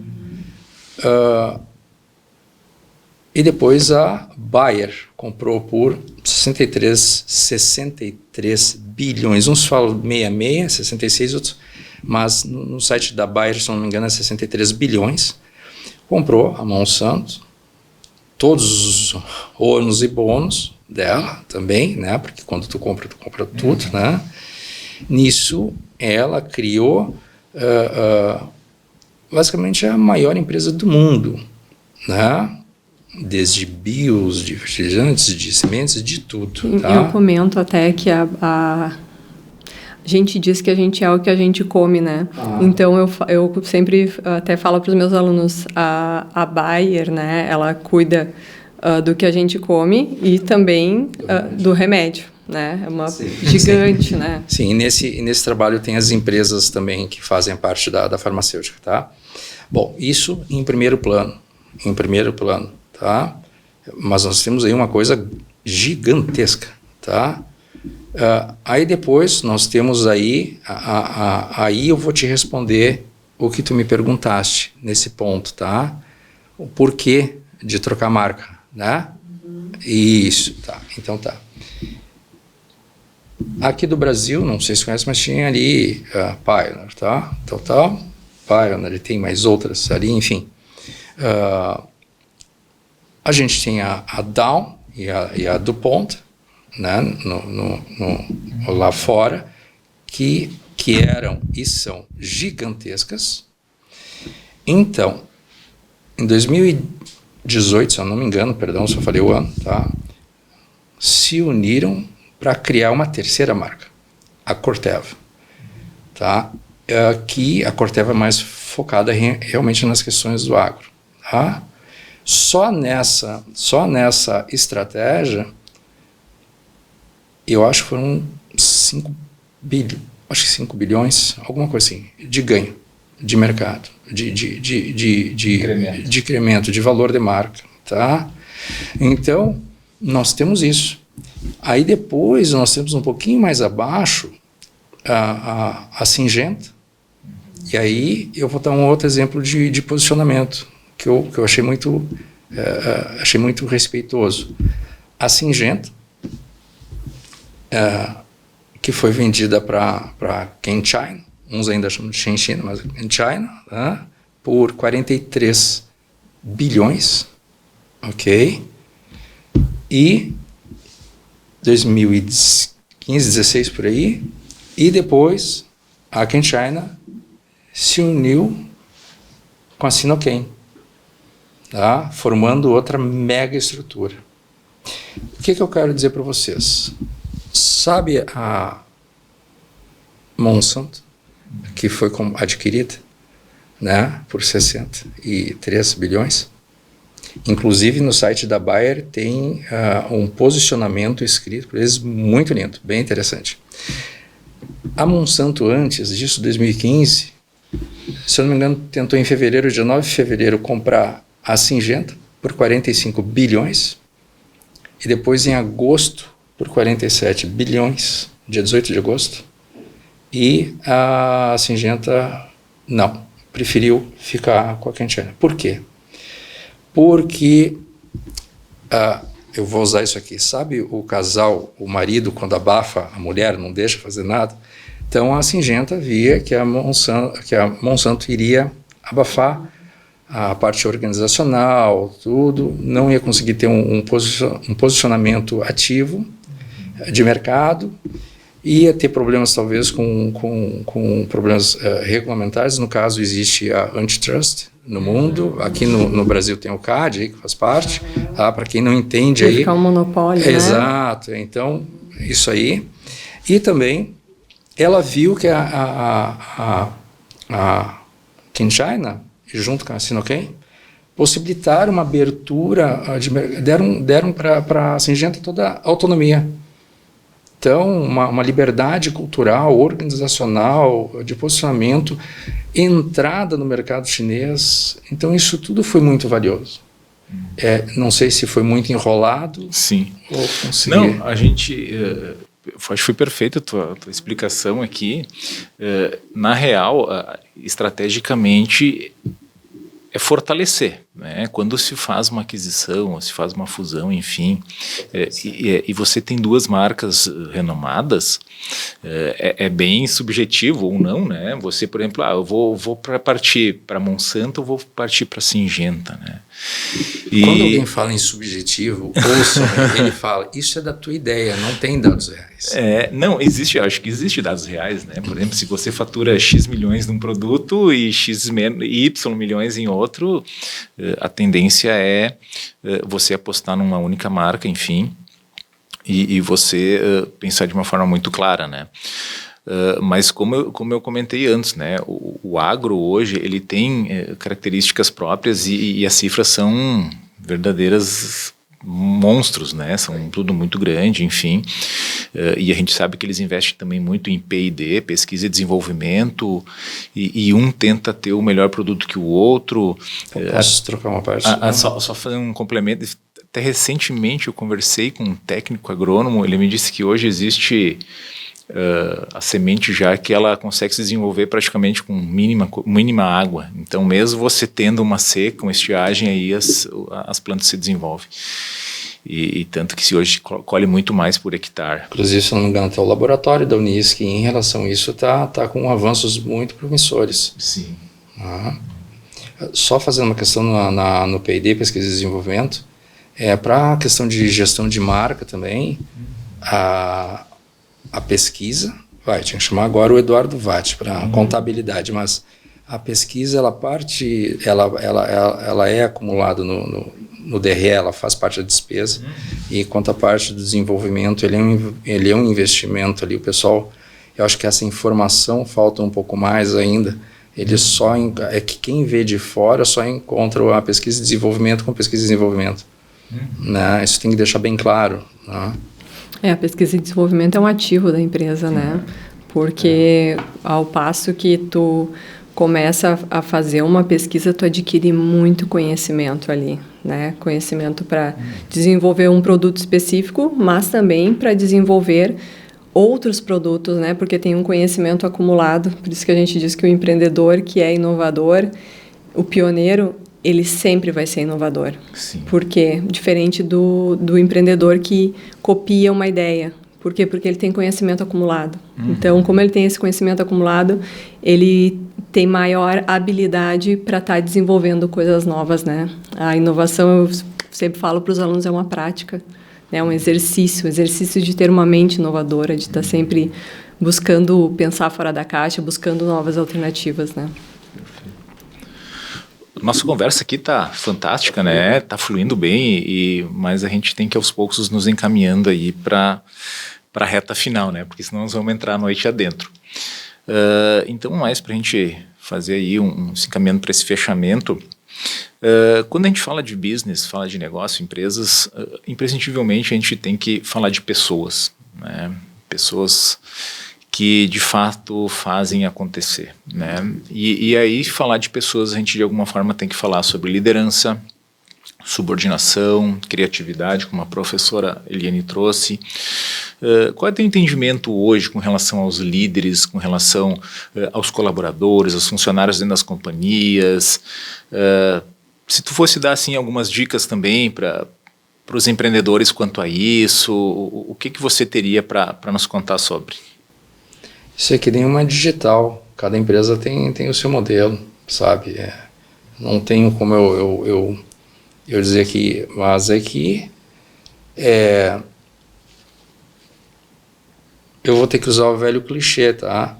E depois a Bayer comprou por 63 bilhões, uns falam 66, 66, outros, mas no site da Bayer, se não me engano, é 63 bilhões, comprou a Monsanto, todos os ônus e bônus dela também, né? Porque quando tu compra tudo, né? Nisso, ela criou basicamente a maior empresa do mundo, né? Desde bios, de fertilizantes, de sementes, de tudo. Tá? Eu comento até que a gente diz que a gente é o que a gente come, né? Então, eu sempre até falo para os meus alunos, a Bayer, né? Ela cuida do que a gente come e também do remédio, né? É uma gigante, né? Sim, e nesse trabalho tem as empresas também que fazem parte da farmacêutica, tá? Bom, isso em primeiro plano, tá? Mas nós temos aí uma coisa gigantesca, tá? Aí depois nós temos aí eu vou te responder o que tu me perguntaste nesse ponto, tá? O porquê de trocar marca, né? Isso, tá. Então tá. Aqui do Brasil, não sei se conhece, mas tinha ali Pioneer, tá? Total, Pioneer, e tem mais outras ali, enfim. A gente tinha a Dow e a DuPont, né, lá fora, que eram e são gigantescas. Então, em 2018, se eu não me engano, perdão se eu falei o ano, tá, se uniram para criar uma terceira marca, a Corteva. Tá? Que a Corteva é mais focada realmente nas questões do agro. Tá? Só nessa estratégia, eu acho que foram 5 bilhões, alguma coisa assim, de ganho de mercado, de incremento, de valor de marca. Tá? Então, nós temos isso. Aí depois nós temos um pouquinho mais abaixo a Syngenta. E aí eu vou dar um outro exemplo de posicionamento que eu achei muito respeitoso. A Syngenta, que foi vendida para ChemChina, uns ainda chamam de China, mas ChemChina, tá? Por 43 bilhões, ok? E 2015, 16 por aí, e depois a ChemChina se uniu com a Sinochem, tá? Formando outra mega estrutura. O que eu quero dizer para vocês? Sabe a Monsanto, que foi adquirida, né, por 63 bilhões? Inclusive no site da Bayer tem um posicionamento escrito por eles muito lindo, bem interessante. A Monsanto, antes disso, 2015, se eu não me engano, tentou em fevereiro, dia 9 de fevereiro, comprar a Syngenta por 45 bilhões e depois em agosto por 47 bilhões, dia 18 de agosto, e a Syngenta não, preferiu ficar com a ChemChina. Por quê? Porque, eu vou usar isso aqui, sabe o casal, o marido, quando abafa a mulher, não deixa fazer nada? Então a Syngenta via que a Monsanto iria abafar a parte organizacional, tudo, não ia conseguir ter um posicionamento ativo de mercado, ia ter problemas talvez com problemas regulamentares. No caso existe a antitrust no mundo, aqui no Brasil tem o CAD aí, que faz parte, para quem não entende aí. Ficar um monopólio, exato, né? Então isso aí. E também ela viu que a ChemChina, junto com a Sinochem, possibilitaram uma abertura, deram para a Syngenta toda a autonomia. Então, uma liberdade cultural, organizacional, de posicionamento, entrada no mercado chinês. Então, isso tudo foi muito valioso. Não sei se foi muito enrolado. Sim. Ou consegui. Não, a gente... acho que foi perfeita a tua explicação aqui. Na real, estrategicamente, é fortalecer, né? Quando se faz uma aquisição, ou se faz uma fusão, enfim, e você tem duas marcas renomadas, é bem subjetivo ou não, né? Você, por exemplo, eu vou partir para Monsanto, eu vou partir para Syngenta, né? Quando alguém fala em subjetivo, ouça, ele fala, isso é da tua ideia, não tem dados reais. Não, existe, acho que existe dados reais, né? Por exemplo, se você fatura X milhões num produto e Y milhões em outro, a tendência é você apostar numa única marca, enfim, e você pensar de uma forma muito clara, né? Mas como eu comentei antes, né, o agro hoje ele tem características próprias e as cifras são verdadeiras monstros, né? São tudo muito grande, enfim. E a gente sabe que eles investem também muito em P&D, pesquisa e desenvolvimento, e um tenta ter o melhor produto que o outro. Posso trocar uma parte? Só fazer um complemento. Até recentemente eu conversei com um técnico agrônomo, ele me disse que hoje existe a semente já que ela consegue se desenvolver praticamente com mínima água. Então, mesmo você tendo uma seca, uma estiagem, aí as plantas se desenvolvem. E tanto que se hoje colhe muito mais por hectare. Inclusive, se não me engano, até o laboratório da Unisc, em relação a isso, tá com avanços muito promissores. Sim. Só fazendo uma questão no P&D, pesquisa e desenvolvimento, para a questão de gestão de marca também, a pesquisa, tinha que chamar agora o Eduardo Vatti para contabilidade, mas a pesquisa ela é acumulada no DRE ela faz parte da despesa, e quanto à parte do desenvolvimento, ele é um investimento ali. O pessoal, eu acho que essa informação falta um pouco mais ainda. É que quem vê de fora só encontra a pesquisa e desenvolvimento com pesquisa e desenvolvimento. Né? Isso tem que deixar bem claro. Né? A pesquisa e desenvolvimento é um ativo da empresa, né? Porque ao passo que tu começa a fazer uma pesquisa, tu adquire muito conhecimento ali, né? Conhecimento para desenvolver um produto específico, mas também para desenvolver outros produtos, né? Porque tem um conhecimento acumulado. Por isso que a gente diz que o empreendedor que é inovador, o pioneiro, ele sempre vai ser inovador. Sim. Porque diferente do empreendedor que copia uma ideia. Por quê? Porque ele tem conhecimento acumulado. Então, como ele tem esse conhecimento acumulado, ele tem maior habilidade para estar desenvolvendo coisas novas, né? A inovação, eu sempre falo para os alunos, é uma prática, né? Um exercício de ter uma mente inovadora, de estar sempre buscando pensar fora da caixa, buscando novas alternativas, né? Nossa conversa aqui tá fantástica, né? Tá fluindo bem, mas a gente tem que aos poucos nos encaminhando aí para a reta final, né? Porque senão nós vamos entrar a noite adentro. Então, mais para a gente fazer aí se encaminhando para esse fechamento, quando a gente fala de business, fala de negócio, empresas, imprescindivelmente a gente tem que falar de pessoas, né? Pessoas que de fato fazem acontecer, né? E aí falar de pessoas, a gente de alguma forma tem que falar sobre liderança, subordinação, criatividade, como a professora Eliane trouxe. Qual é o teu entendimento hoje com relação aos líderes, com relação aos colaboradores, aos funcionários dentro das companhias? Se tu fosse dar assim algumas dicas também para os empreendedores quanto a isso, o que você teria para nos contar sobre? Isso é que nem uma digital. Cada empresa tem o seu modelo, sabe? Não tenho como eu dizer aqui, mas é que eu vou ter que usar o velho clichê, tá?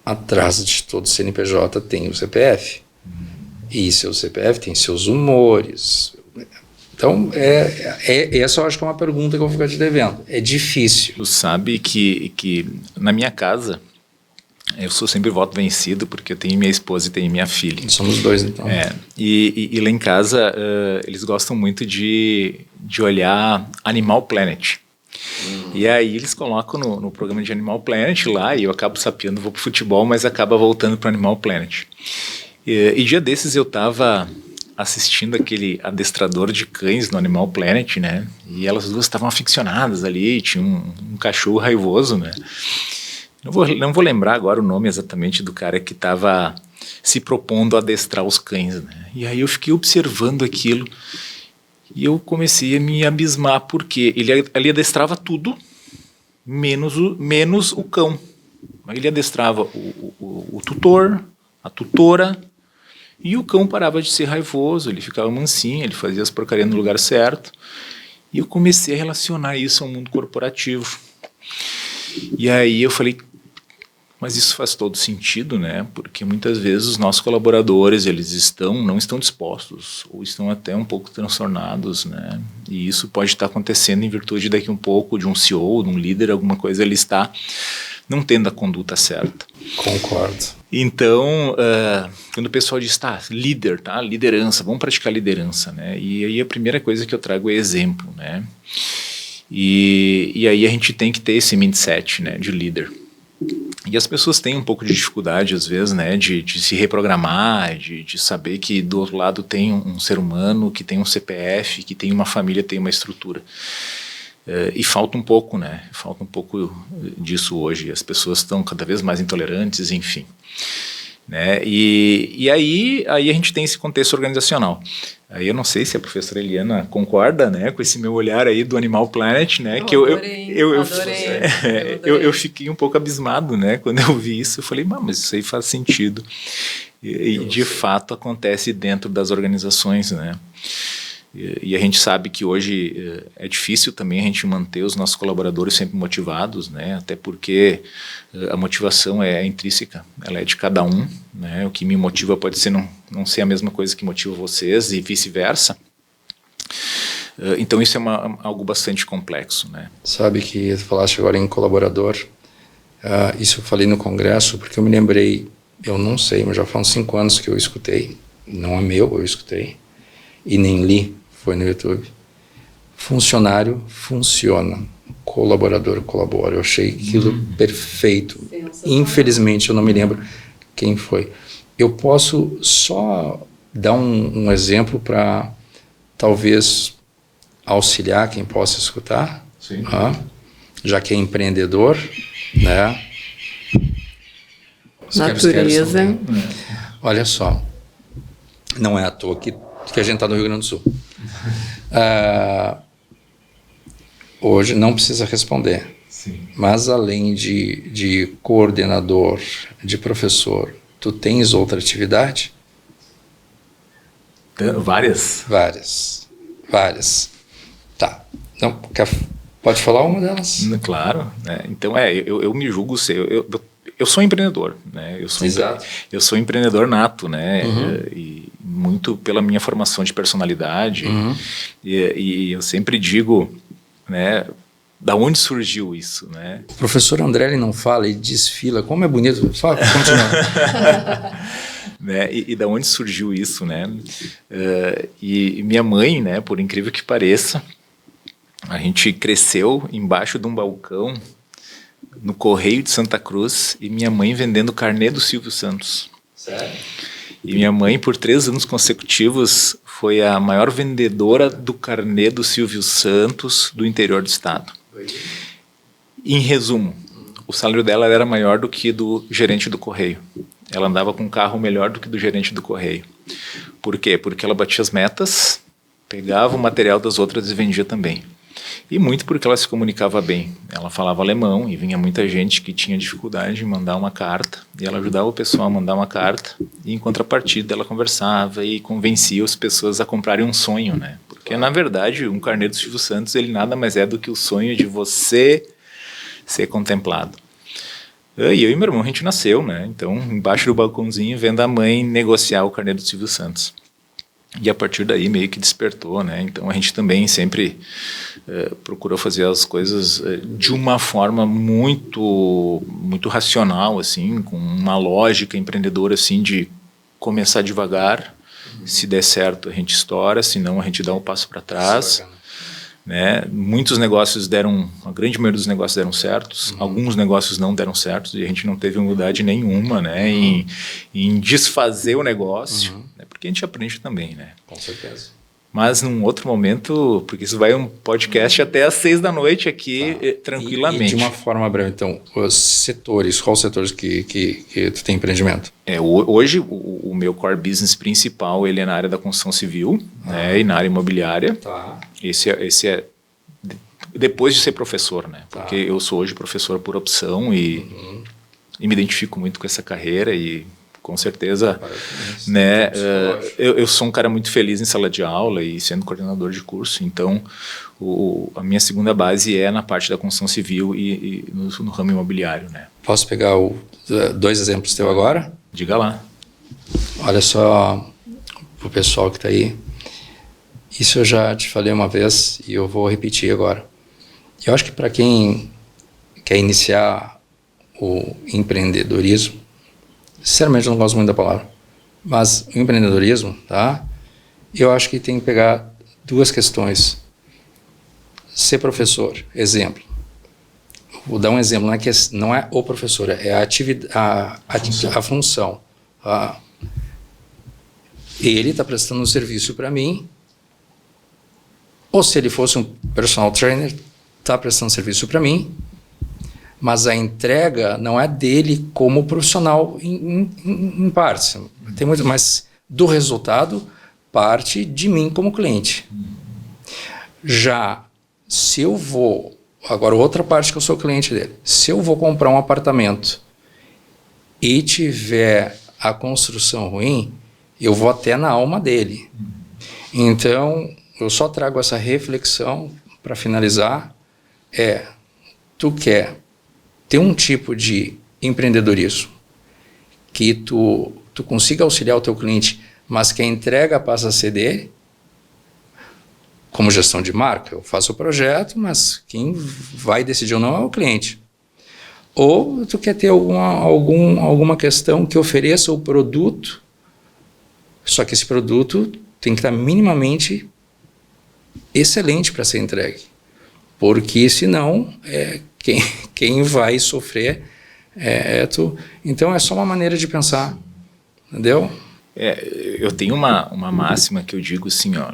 Atrás de todo CNPJ tem o CPF. E seu CPF tem seus humores. Então, essa eu acho que é uma pergunta que eu vou ficar te devendo. É difícil. Tu sabe que na minha casa, eu sou sempre voto vencido, porque eu tenho minha esposa e tenho minha filha. Somos dois, então. E lá em casa, eles gostam muito de olhar Animal Planet. E aí eles colocam no programa de Animal Planet lá, e eu acabo sapeando, vou pro futebol, mas acaba voltando pro Animal Planet. E dia desses eu tava assistindo aquele adestrador de cães no Animal Planet, né? E elas duas estavam aficionadas ali, tinha um cachorro raivoso, né? Não vou lembrar agora o nome exatamente do cara que estava se propondo a adestrar os cães, né? E aí eu fiquei observando aquilo e eu comecei a me abismar, porque ele adestrava tudo, menos o cão. Ele adestrava o tutor, a tutora, e o cão parava de ser raivoso, ele ficava mansinho, ele fazia as porcarias no lugar certo. E eu comecei a relacionar isso ao mundo corporativo. E aí eu falei, mas isso faz todo sentido, né? Porque muitas vezes os nossos colaboradores, eles não estão dispostos, ou estão até um pouco transtornados, né? E isso pode estar acontecendo em virtude daqui um pouco de um CEO, de um líder, alguma coisa, ele está não tendo a conduta certa. Concordo. Então, quando o pessoal diz, líder, tá? Liderança, vamos praticar liderança, né? E aí a primeira coisa que eu trago é exemplo, né? E aí a gente tem que ter esse mindset, né, de líder. E as pessoas têm um pouco de dificuldade, às vezes, né, de se reprogramar, de saber que do outro lado tem um ser humano, que tem um CPF, que tem uma família, tem uma estrutura. E falta um pouco, né? Falta um pouco disso hoje. As pessoas estão cada vez mais intolerantes, enfim. Né? E aí a gente tem esse contexto organizacional. Aí eu não sei se a professora Eliana concorda, né, com esse meu olhar aí do Animal Planet, né? Eu fiquei um pouco abismado, né, quando eu vi isso. Eu falei, mas isso aí faz sentido. E de fato acontece dentro das organizações, né? E a gente sabe que hoje é difícil também a gente manter os nossos colaboradores sempre motivados, né? Até porque a motivação é intrínseca, ela é de cada um, né? O que me motiva pode ser não ser a mesma coisa que motiva vocês e vice-versa. Então isso é algo bastante complexo, né? Sabe que tu falaste agora em colaborador, isso eu falei no congresso porque eu me lembrei, eu não sei, mas já faz uns 5 anos que eu escutei, não é meu, eu escutei, e nem li, foi no YouTube. Funcionário funciona, colaborador colabora. Eu achei aquilo perfeito. Infelizmente eu não me lembro quem foi. Eu posso só dar um exemplo para talvez auxiliar quem possa escutar, já que é empreendedor, né? Natureza. Olha só, não é à toa que a gente está no Rio Grande do Sul. Hoje não precisa responder. Sim. Mas além de coordenador, de professor, tu tens outra atividade? Várias? Várias. Tá. Não, pode falar uma delas? Claro. Né? Então, eu me julgo ser... Eu sou empreendedor, né? Eu sou empreendedor nato, né? E muito pela minha formação de personalidade. E eu sempre digo, né? Da onde surgiu isso, né? O professor André, ele não fala, ele desfila. Como é bonito. Fala, continua. Né? E da onde surgiu isso, né? E minha mãe, né? Por incrível que pareça, a gente cresceu embaixo de um balcão no Correio de Santa Cruz e minha mãe vendendo carnê do Silvio Santos. Sério? E minha mãe, por 3 anos consecutivos, foi a maior vendedora do carnê do Silvio Santos do interior do estado. Em resumo, o salário dela era maior do que do gerente do Correio. Ela andava com um carro melhor do que do gerente do Correio. Por quê? Porque ela batia as metas, pegava o material das outras e vendia também. E muito porque ela se comunicava bem. Ela falava alemão e vinha muita gente que tinha dificuldade em mandar uma carta. E ela ajudava o pessoal a mandar uma carta. E em contrapartida ela conversava e convencia as pessoas a comprarem um sonho, né? Porque na verdade um carnê do Silvio Santos ele nada mais é do que o sonho de você ser contemplado. E eu e meu irmão a gente nasceu, né? Então embaixo do balcãozinho vendo a mãe negociar o carnê do Silvio Santos. E a partir daí meio que despertou, né? Então a gente também sempre procurou fazer as coisas de uma forma muito racional, assim, com uma lógica empreendedora, assim, de começar devagar. Se der certo a gente estoura, se não a gente dá um passo para trás. Né? Muitos negócios a grande maioria dos negócios deram certos, alguns negócios não deram certos e a gente não teve humildade nenhuma, né? Em desfazer o negócio, né? Porque a gente aprende também, né? Com certeza. Mas num outro momento, porque isso vai um podcast até às 6 da noite aqui, tranquilamente. E de uma forma breve, então, os setores, quais setores que tu tem empreendimento? Hoje, o meu core business principal, ele é na área da construção civil, né, e na área imobiliária. Tá. Esse é depois de ser professor, né? Porque eu sou hoje professor por opção e me identifico muito com essa carreira e com certeza, né? Eu sou um cara muito feliz em sala de aula e sendo coordenador de curso, então a minha segunda base é na parte da construção civil e no ramo imobiliário, né? Posso pegar 2 exemplos teus agora? Diga lá. Olha só, pro pessoal que está aí, isso eu já te falei uma vez e eu vou repetir agora. Eu acho que para quem quer iniciar o empreendedorismo, sinceramente eu não gosto muito da palavra, mas o empreendedorismo, tá? Eu acho que tem que pegar 2 questões. Ser professor, exemplo. Vou dar um exemplo, não é o professor, é a função. Ele está prestando um serviço para mim, ou se ele fosse um personal trainer, está prestando serviço para mim, mas a entrega não é dele como profissional em partes. Tem muito, mas do resultado parte de mim como cliente. Já se eu vou, agora outra parte que eu sou cliente dele, se eu vou comprar um apartamento e tiver a construção ruim, eu vou até na alma dele. Então, eu só trago essa reflexão para finalizar, tu quer ter um tipo de empreendedorismo que tu consiga auxiliar o teu cliente, mas que a entrega passa a ser dele, como gestão de marca, eu faço o projeto, mas quem vai decidir ou não é o cliente. Ou tu quer ter alguma questão que ofereça o produto, só que esse produto tem que estar minimamente excelente para ser entregue. Porque senão, quem vai sofrer é tu. Então é só uma maneira de pensar, entendeu? Eu tenho uma máxima que eu digo assim, ó,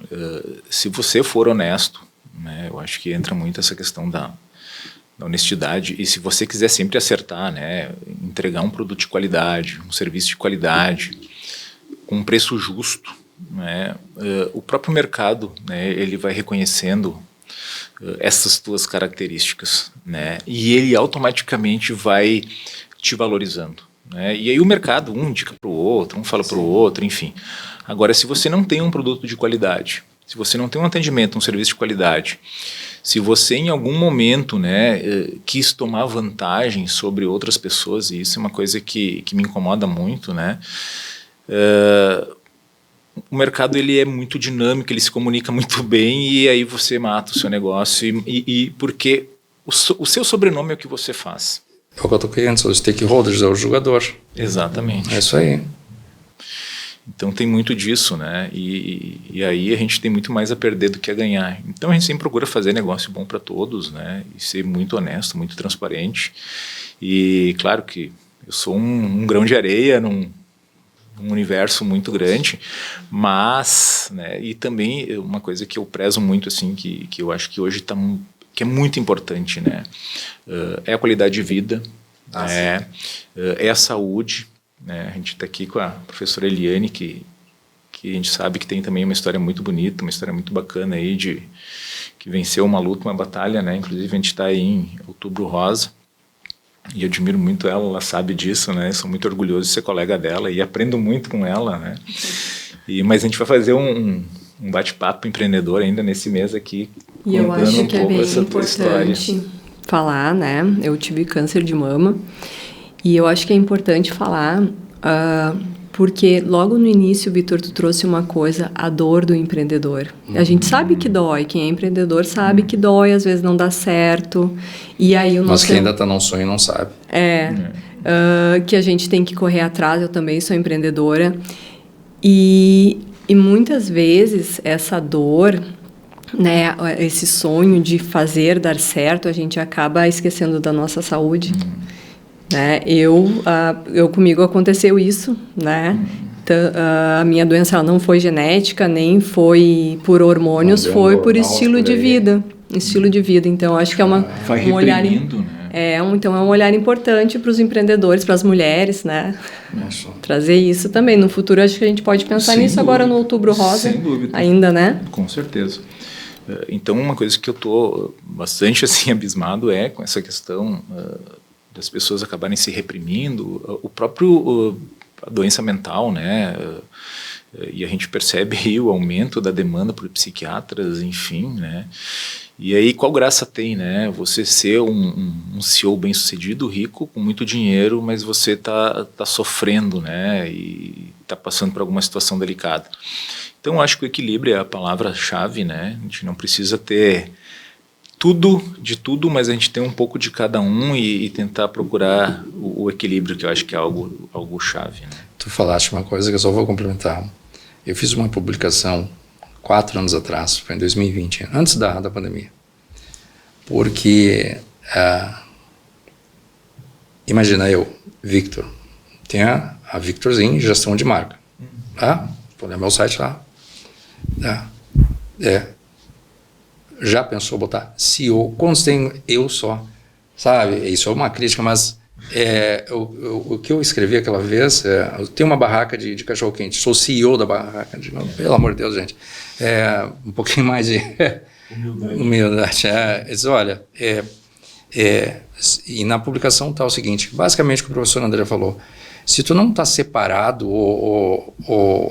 se você for honesto, né, eu acho que entra muito essa questão da honestidade, e se você quiser sempre acertar, né, entregar um produto de qualidade, um serviço de qualidade, com um preço justo, né, o próprio mercado, né, ele vai reconhecendo essas tuas características, né, e ele automaticamente vai te valorizando. Né? E aí o mercado, um indica para o outro, um fala para o outro, enfim. Agora, se você não tem um produto de qualidade, se você não tem um atendimento, um serviço de qualidade, se você em algum momento, né, quis tomar vantagem sobre outras pessoas, e isso é uma coisa que me incomoda muito, né, o mercado ele é muito dinâmico, ele se comunica muito bem, e aí você mata o seu negócio, porque o seu sobrenome é o que você faz. É o que eu toquei antes, os stakeholders, é o jogador. Exatamente. É isso aí. Então tem muito disso, né? E aí a gente tem muito mais a perder do que a ganhar. Então a gente sempre procura fazer negócio bom para todos, né? E ser muito honesto, muito transparente. E claro que eu sou um grão de areia num universo muito grande, mas, né? E também uma coisa que eu prezo muito, assim, que eu acho que hoje que é muito importante, né? É a qualidade de vida, é a saúde, né? A gente está aqui com a professora Eliane, que a gente sabe que tem também uma história muito bonita, uma história muito bacana aí que venceu uma luta, uma batalha, né? Inclusive a gente está aí em Outubro Rosa, e eu admiro muito ela sabe disso, né? Sou muito orgulhoso de ser colega dela e aprendo muito com ela, né? Mas a gente vai fazer um bate-papo empreendedor ainda nesse mês aqui. E eu acho que é bem importante falar, né? Eu tive câncer de mama e eu acho que é importante falar porque logo no início, Vitor, tu trouxe uma coisa, a dor do empreendedor. A gente sabe que dói, quem é empreendedor sabe que dói, às vezes não dá certo. E aí mas quem ainda está num sonho não sabe. Que a gente tem que correr atrás, eu também sou empreendedora. E muitas vezes essa dor, né, esse sonho de fazer dar certo, a gente acaba esquecendo da nossa saúde. Né? Comigo aconteceu isso, né? A minha doença ela não foi genética, nem foi por hormônios, foi por estilo de vida. Estilo de vida. Então, acho que é um olhar... Né? Então, é um olhar importante para os empreendedores, para as mulheres, né? Trazer isso também. No futuro, acho que a gente pode pensar nisso agora no Outubro Rosa. Sem dúvida. Ainda, né? Com certeza. Então, uma coisa que eu estou bastante assim, abismado é com essa questão das pessoas acabarem se reprimindo, a doença mental, né? E a gente percebe aí o aumento da demanda por psiquiatras, enfim, né? E aí qual graça tem, né? Você ser um CEO bem-sucedido, rico, com muito dinheiro, mas você tá sofrendo, né? E tá passando por alguma situação delicada. Então eu acho que o equilíbrio é a palavra-chave, né? A gente não precisa ter tudo de tudo, mas a gente tem um pouco de cada um e tentar procurar o equilíbrio, que eu acho que é algo chave. Né? Tu falaste uma coisa que eu só vou complementar. Eu fiz uma publicação 4 anos atrás, foi em 2020, antes da pandemia. Porque, imagina eu, Victor, tem a Victorzinho, gestão de marca. Vou olhar meu site lá. Já pensou botar CEO? Quando tem eu só, sabe? Isso é uma crítica, mas o que eu escrevi aquela vez, eu tenho uma barraca de cachorro-quente, sou CEO da barraca, pelo amor de Deus, gente. Um pouquinho mais de humildade. Olha, e na publicação está o seguinte, basicamente o que o professor André falou, se tu não está separado ou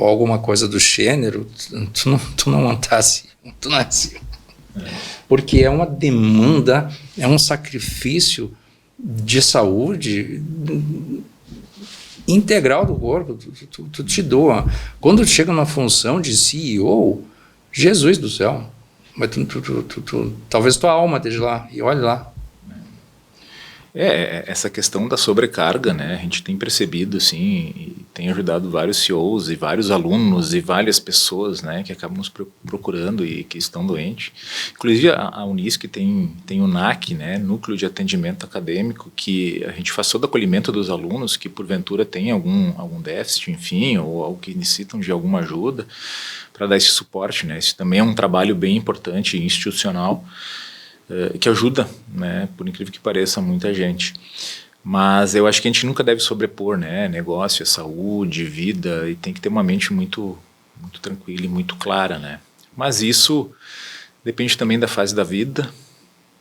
alguma coisa do gênero, tu não está assim, tu não é assim. Porque é uma demanda, é um sacrifício de saúde integral do corpo, tu te doa. Quando tu chega numa função de CEO, Jesus do céu, Mas talvez tua alma esteja lá, e olhe lá. Essa questão da sobrecarga, né? A gente tem percebido, assim, e tem ajudado vários CEOs e vários alunos e várias pessoas, né, que acabam nos procurando e que estão doentes. Inclusive, a Unisc tem o NAC, né, Núcleo de Atendimento Acadêmico, que a gente faz todo o acolhimento dos alunos que, porventura, têm algum déficit, enfim, ou que necessitam de alguma ajuda para dar esse suporte, né? Esse também é um trabalho bem importante e institucional, que ajuda, né, por incrível que pareça, muita gente. Mas eu acho que a gente nunca deve sobrepor, né, negócio, saúde, vida, e tem que ter uma mente muito tranquila e muito clara, né. Mas isso depende também da fase da vida,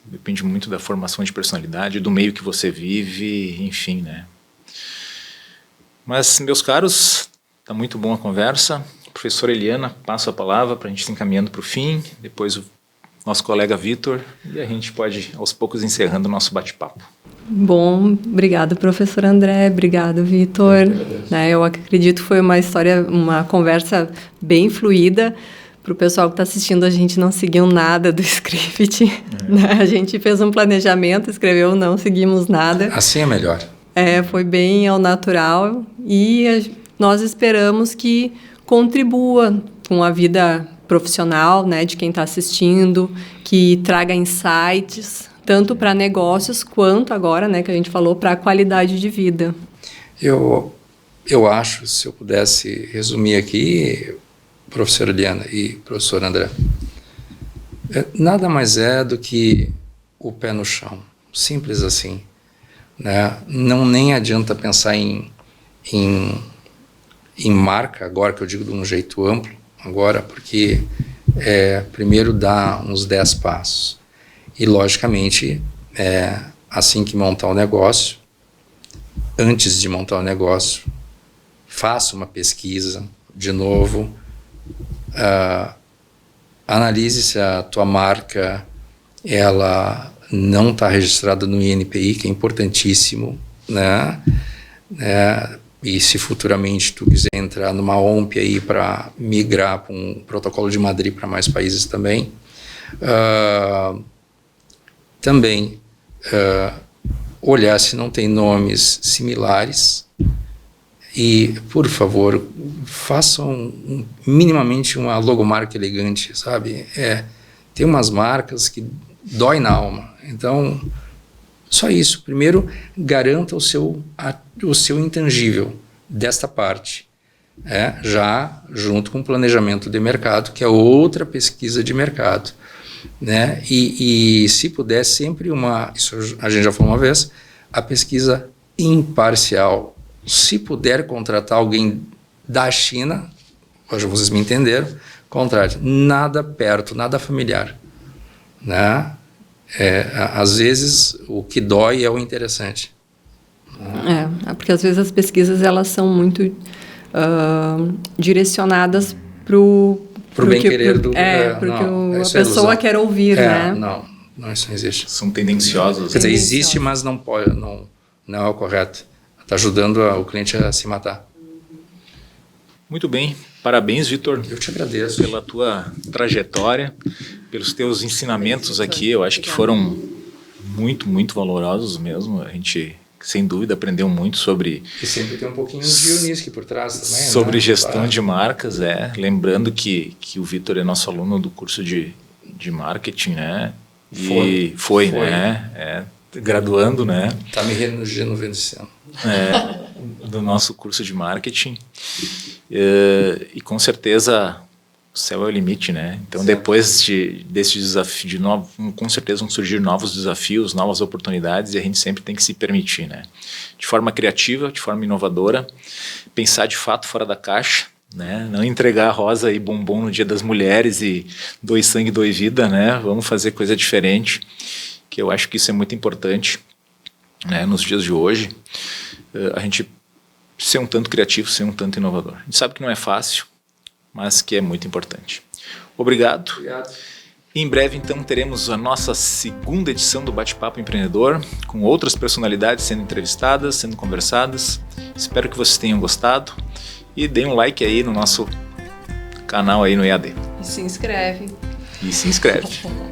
depende muito da formação de personalidade, do meio que você vive, enfim, né. Mas, meus caros, está muito boa a conversa. Professora Eliana, passo a palavra para a gente ir encaminhando para o fim, depois o nosso colega Vitor, e a gente pode, aos poucos, encerrando o nosso bate-papo. Bom, obrigado, professor André, obrigado, Vitor. Eu acredito que foi uma conversa bem fluida. Para o pessoal que está assistindo, a gente não seguiu nada do script. Né? A gente fez um planejamento, escreveu, não seguimos nada. Assim é melhor. Foi bem ao natural e nós esperamos que contribua com a vida profissional, né, de quem está assistindo, que traga insights, tanto para negócios quanto agora, né, que a gente falou, para a qualidade de vida. Eu acho, se eu pudesse resumir aqui, professora Eliana e professor André, nada mais é do que o pé no chão, simples assim, né? Não nem adianta pensar em marca, agora que eu digo de um jeito amplo, agora, porque primeiro dá uns 10 passos. E, logicamente, assim que montar o negócio, antes de montar o negócio, faça uma pesquisa, de novo, analise se a tua marca ela não está registrada no INPI, que é importantíssimo, né? E se futuramente tu quiser entrar numa OMP aí para migrar para um protocolo de Madrid para mais países também, olhar se não tem nomes similares e, por favor, façam minimamente uma logomarca elegante, sabe? Tem umas marcas que dói na alma, então só isso. Primeiro, garanta o seu intangível desta parte, já junto com o planejamento de mercado, que é outra pesquisa de mercado, né? E se puder, sempre isso a gente já falou uma vez, a pesquisa imparcial. Se puder contratar alguém da China, hoje vocês me entenderam, contrate. Nada perto, nada familiar, né? Às vezes o que dói é o interessante. Porque às vezes as pesquisas elas são muito direcionadas pro bem-querer do... porque a pessoa quer ouvir, né? Não, isso não existe. São tendenciosos. Quer dizer, existe, mas não pode, não é o correto. Está ajudando o cliente a se matar. Muito bem. Parabéns, Vitor. Eu te agradeço. Pela tua trajetória, pelos teus ensinamentos aqui. Eu acho que foram muito valorosos mesmo. A gente, sem dúvida, aprendeu muito sobre... E sempre tem um pouquinho de Unisc por trás também, sobre, né? gestão de marcas, Lembrando que o Vitor é nosso aluno do curso de marketing, né? E foi, né? Graduando, né? Está me renovando. Do nosso curso de marketing. E com certeza o céu é o limite, né? Então, certo. Depois desse desafio de novo, com certeza vão surgir novos desafios, novas oportunidades, e a gente sempre tem que se permitir, né? De forma criativa, de forma inovadora, pensar de fato fora da caixa, né? Não entregar rosa e bombom no Dia das Mulheres e doe sangue, doe vida, né? Vamos fazer coisa diferente, que eu acho que isso é muito importante, né? Nos dias de hoje, a gente ser um tanto criativo, ser um tanto inovador. A gente sabe que não é fácil, mas que é muito importante. Obrigado. Em breve, então, teremos a nossa segunda edição do Bate-Papo Empreendedor, com outras personalidades sendo entrevistadas, sendo conversadas. Espero que vocês tenham gostado e deem um like aí no nosso canal aí no EAD. E se inscreve. E se inscreve.